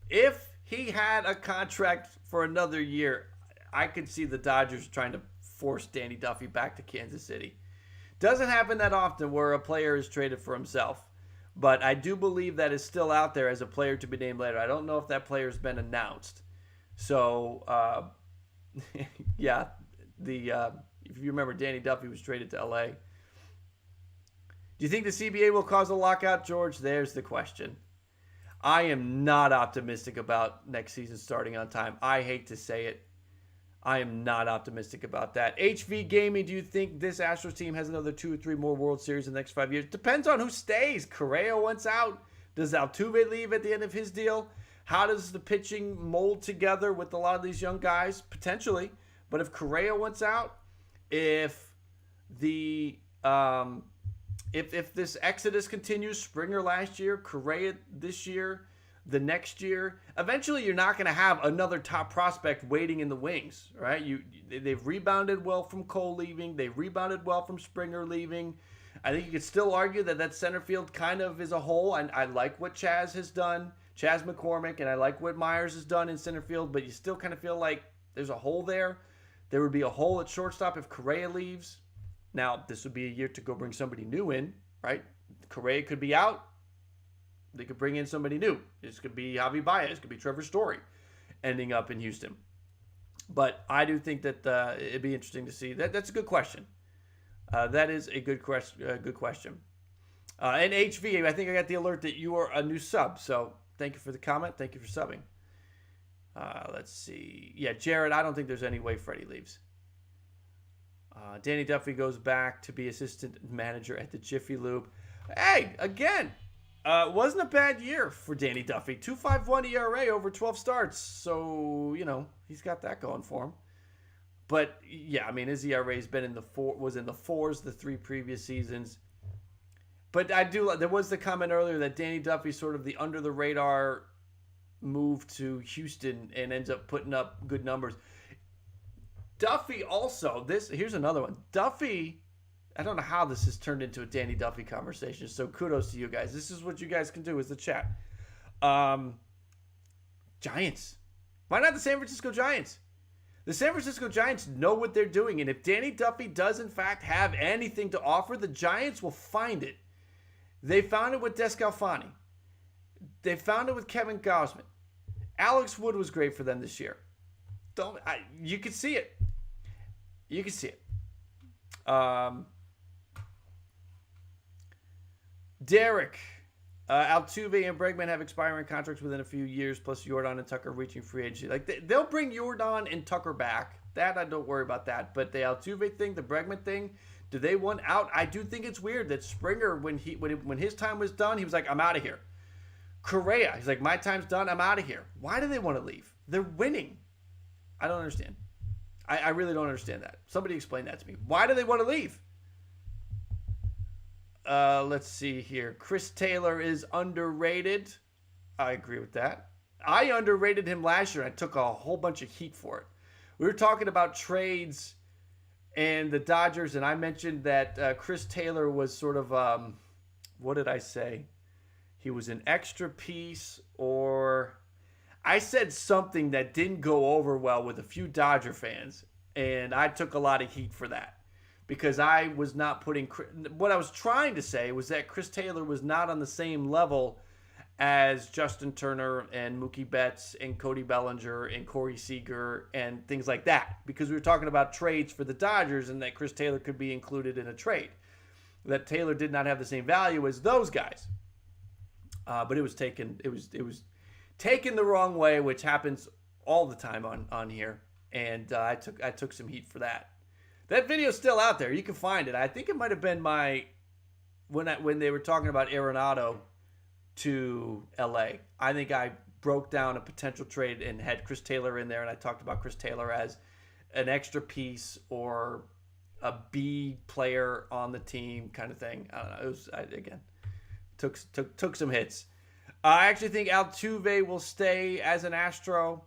If he had a contract for another year, I could see the Dodgers trying to force Danny Duffy back to Kansas City. Doesn't happen that often where a player is traded for himself. But I do believe that is still out there as a player to be named later. I don't know if that player has been announced. So, yeah, if you remember, Danny Duffy was traded to LA. Do you think the CBA will cause a lockout, George? There's the question. I am not optimistic about next season starting on time. I hate to say it. I am not optimistic about that. HV Gaming, do you think this Astros team has another 2 or 3 more World Series in the next 5 years? Depends on who stays. Correa wants out. Does Altuve leave at the end of his deal? How does the pitching mold together with a lot of these young guys? Potentially. But if Correa wants out, if this exodus continues, Springer last year, Correa this year, the next year, eventually you're not going to have another top prospect waiting in the wings, right? They've rebounded well from Cole leaving. They've rebounded well from Springer leaving. I think you could still argue that center field kind of is a hole. And I like what Chaz has done, Chaz McCormick, and I like what Myers has done in center field, but you still kind of feel like there's a hole there. There would be a hole at shortstop if Correa leaves. Now, this would be a year to go bring somebody new in, right? Correa could be out. They could bring in somebody new. This could be Javi Baez. It could be Trevor Story ending up in Houston. But I do think that it'd be interesting to see. That's a good question. That is a good question. And HV, I think I got the alert that you are a new sub. So thank you for the comment. Thank you for subbing. Let's see. Yeah, Jared, I don't think there's any way Freddie leaves. Danny Duffy goes back to be assistant manager at the Jiffy Lube. Hey, again, wasn't a bad year for Danny Duffy. 2.51 ERA over 12 starts. So, he's got that going for him. But, yeah, I mean, his ERA has been was in the 4s the 3 previous seasons. But there was the comment earlier that Danny Duffy's sort of the under-the-radar move to Houston and ends up putting up good numbers. Duffy also, here's another one. Duffy, I don't know how this has turned into a Danny Duffy conversation, so kudos to you guys. This is what you guys can do, is the chat. Giants. Why not the San Francisco Giants? The San Francisco Giants know what they're doing, and if Danny Duffy does in fact have anything to offer, the Giants will find it. They found it with Descalfani. They found it with Kevin Gausman. Alex Wood was great for them this year. You can see it. You can see it. Derek, Altuve and Bregman have expiring contracts within a few years, plus Jordan and Tucker reaching free agency. Like they'll bring Jordan and Tucker back. That I don't worry about that. But the Altuve thing, the Bregman thing, do they want out? I do think it's weird that Springer, when his time was done, he was like, I'm out of here. Correa, he's like, my time's done, I'm out of here. Why do they want to leave? They're winning. I don't understand. I really don't understand that. Somebody explain that to me. Why do they want to leave? Let's see here. Chris Taylor is underrated. I agree with that. I underrated him last year. I took a whole bunch of heat for it. We were talking about trades and the Dodgers, and I mentioned that Chris Taylor was sort of, what did I say? He was an extra piece, or I said something that didn't go over well with a few Dodger fans, and I took a lot of heat for that because I was not putting – what I was trying to say was that Chris Taylor was not on the same level as Justin Turner and Mookie Betts and Cody Bellinger and Corey Seager and things like that, because we were talking about trades for the Dodgers and that Chris Taylor could be included in a trade. That Taylor did not have the same value as those guys. But it was taken the wrong way, which happens all the time on here, and I took some heat for that. That video's still out there. You can find it. I think it might have been when they were talking about Arenado to LA. I think I broke down a potential trade and had Chris Taylor in there, and I talked about Chris Taylor as an extra piece or a B player on the team kind of thing. I don't know. It was again. Took some hits. I actually think Altuve will stay as an Astro.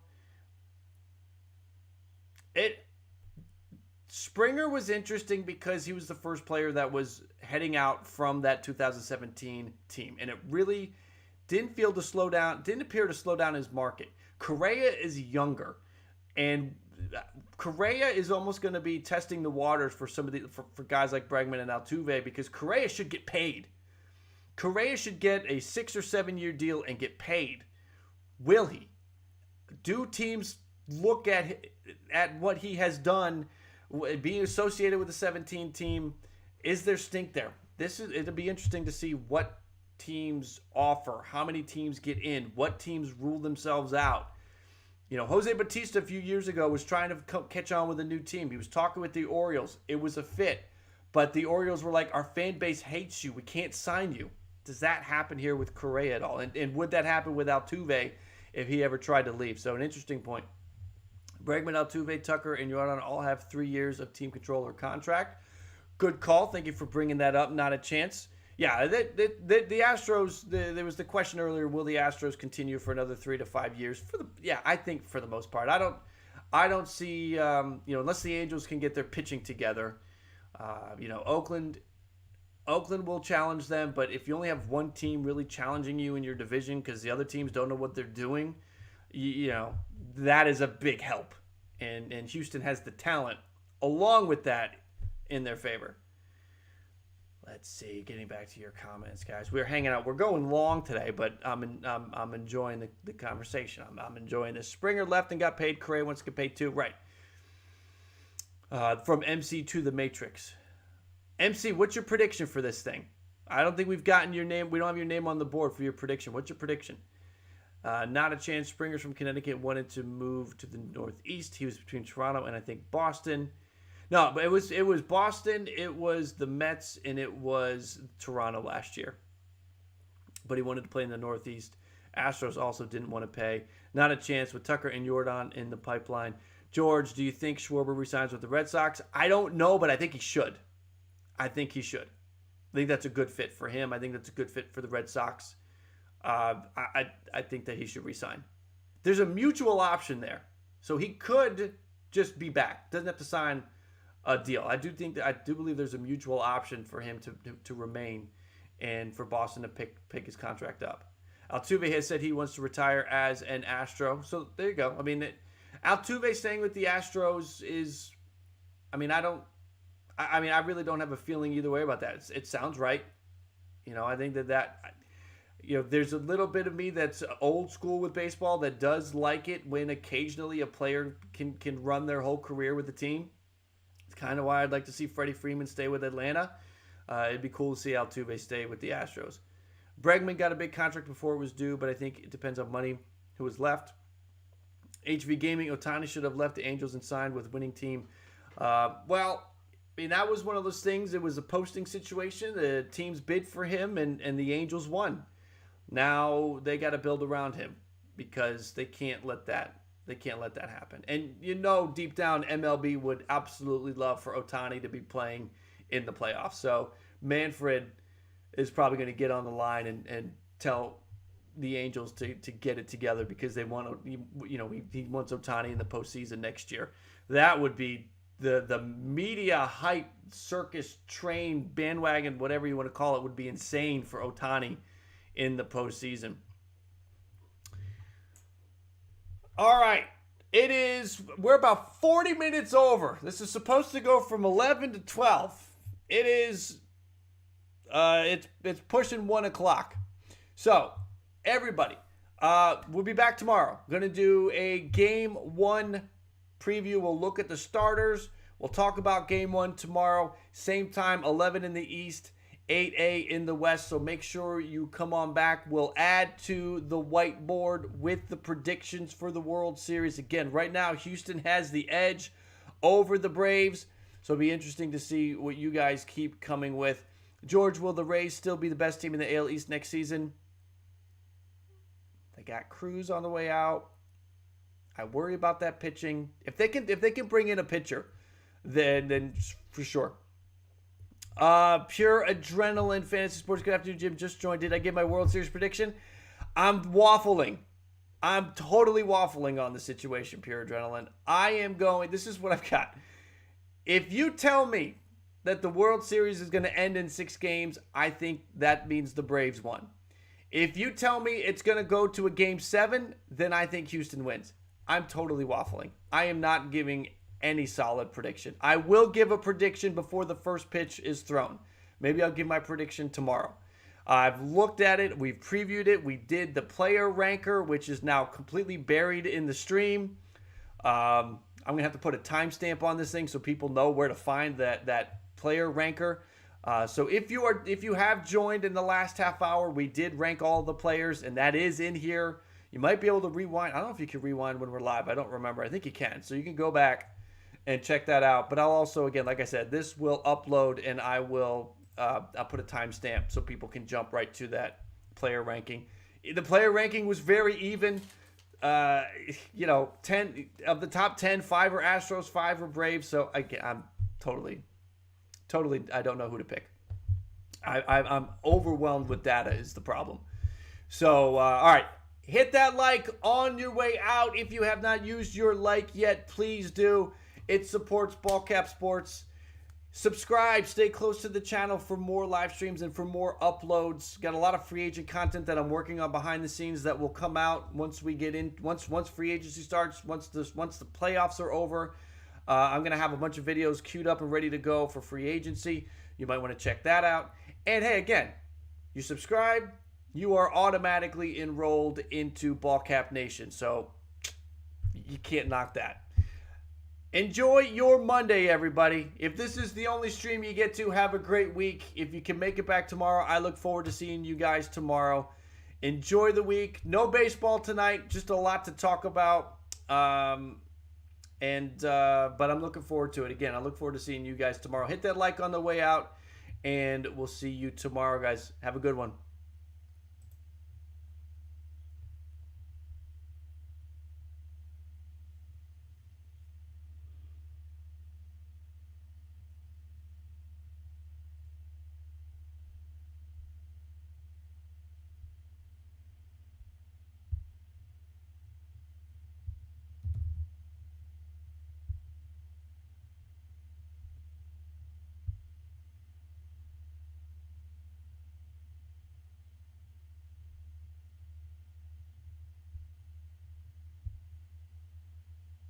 Springer was interesting because he was the first player that was heading out from that 2017 team, and it really didn't appear to slow down his market. Correa is younger, and Correa is almost going to be testing the waters for for guys like Bregman and Altuve, because Correa should get paid. Correa should get a 6 or 7 year deal and get paid. Will he? Do teams look at what he has done, being associated with the 17 team? Is there stink there? It'll be interesting to see what teams offer, how many teams get in, what teams rule themselves out. You know, Jose Bautista a few years ago was trying to catch on with a new team. He was talking with the Orioles. It was a fit. But the Orioles were like, our fan base hates you. We can't sign you. Does that happen here with Correa at all? And would that happen with Altuve if he ever tried to leave? So an interesting point. Bregman, Altuve, Tucker, and Jordan all have 3 years of team control or contract. Good call. Thank you for bringing that up. Not a chance. Yeah, the Astros, there was the question earlier, will the Astros continue for another 3 to 5 years? I think for the most part. I don't see, unless the Angels can get their pitching together. Oakland will challenge them, but if you only have one team really challenging you in your division because the other teams don't know what they're doing, that is a big help. And Houston has the talent along with that in their favor. Let's see, getting back to your comments, guys. We're hanging out. We're going long today, but I'm enjoying the conversation. I'm enjoying this. Springer left and got paid. Correa wants to get paid too. Right. From MC to the Matrix. MC, what's your prediction for this thing? I don't think we've gotten your name. We don't have your name on the board for your prediction. What's your prediction? Not a chance. Springer's from Connecticut wanted to move to the Northeast. He was between Toronto and I think Boston. No, but it was Boston, it was the Mets, and it was Toronto last year. But he wanted to play in the Northeast. Astros also didn't want to pay. Not a chance with Tucker and Jordan in the pipeline. George, do you think Schwarber resigns with the Red Sox? I don't know, but I think he should. I think that's a good fit for him. I think that's a good fit for the Red Sox. I think that he should resign. There's a mutual option there. So he could just be back. Doesn't have to sign a deal. I do believe there's a mutual option for him to remain and for Boston to pick his contract up. Altuve has said he wants to retire as an Astro. So there you go. I mean, Altuve staying with the Astros is, I really don't have a feeling either way about that. It sounds right. I think there's a little bit of me that's old school with baseball that does like it when occasionally a player can run their whole career with the team. It's kind of why I'd like to see Freddie Freeman stay with Atlanta. It'd be cool to see Altuve stay with the Astros. Bregman got a big contract before it was due, but I think it depends on money who was left. HV Gaming, Ohtani should have left the Angels and signed with winning team. That was one of those things. It was a posting situation. The teams bid for him, and the Angels won. Now they got to build around him because they can't let that happen. And deep down, MLB would absolutely love for Ohtani to be playing in the playoffs. So Manfred is probably going to get on the line and tell the Angels to get it together because they want to, he wants Ohtani in the postseason next year. That would be the media hype circus train bandwagon, whatever you want to call it, would be insane for Ohtani in the postseason. All right. We're about 40 minutes over. This is supposed to go from 11 to 12. It is, it's pushing 1 o'clock. So, everybody, we'll be back tomorrow. Going to do a Game 1 preview. We'll look at the starters. We'll talk about Game 1 tomorrow. Same time, 11 in the East, 8A in the West. So make sure you come on back. We'll add to the whiteboard with the predictions for the World Series. Again, right now, Houston has the edge over the Braves. So it'll be interesting to see what you guys keep coming with. George, will the Rays still be the best team in the AL East next season? They got Cruz on the way out. I worry about that pitching. If they can bring in a pitcher, then for sure. Pure Adrenaline Fantasy Sports. Good afternoon, Jim. Just joined. Did I give my World Series prediction? I'm waffling. I'm totally waffling on the situation, Pure Adrenaline. This is what I've got. If you tell me that the World Series is going to end in 6 games, I think that means the Braves won. If you tell me it's going to go to a Game 7, then I think Houston wins. I'm totally waffling. I am not giving any solid prediction. I will give a prediction before the first pitch is thrown. Maybe I'll give my prediction tomorrow. I've looked at it. We've previewed it. We did the player ranker, which is now completely buried in the stream. I'm going to have to put a timestamp on this thing so people know where to find that player ranker. So if you have joined in the last half hour, we did rank all the players, and that is in here. You might be able to rewind. I don't know if you can rewind when we're live. I don't remember. I think you can. So you can go back and check that out. But I'll also, again, like I said, this will upload, and I'll put a timestamp so people can jump right to that player ranking. The player ranking was very even. 10 of the top 10, 5 are Astros, 5 are Braves. So I'm totally, I don't know who to pick. I'm overwhelmed with data is the problem. So, all right. Hit that like on your way out. If you have not used your like yet, please do. It supports Ballcap Sports. Subscribe. Stay close to the channel for more live streams and for more uploads. Got a lot of free agent content that I'm working on behind the scenes that will come out once we get in. Once free agency starts. Once the playoffs are over. I'm gonna have a bunch of videos queued up and ready to go for free agency. You might want to check that out. And hey, again, you subscribe, you are automatically enrolled into Ballcap Nation. So you can't knock that. Enjoy your Monday, everybody. If this is the only stream you get to, have a great week. If you can make it back tomorrow, I look forward to seeing you guys tomorrow. Enjoy the week. No baseball tonight, just a lot to talk about. But I'm looking forward to it. Again, I look forward to seeing you guys tomorrow. Hit that like on the way out, and we'll see you tomorrow, guys. Have a good one.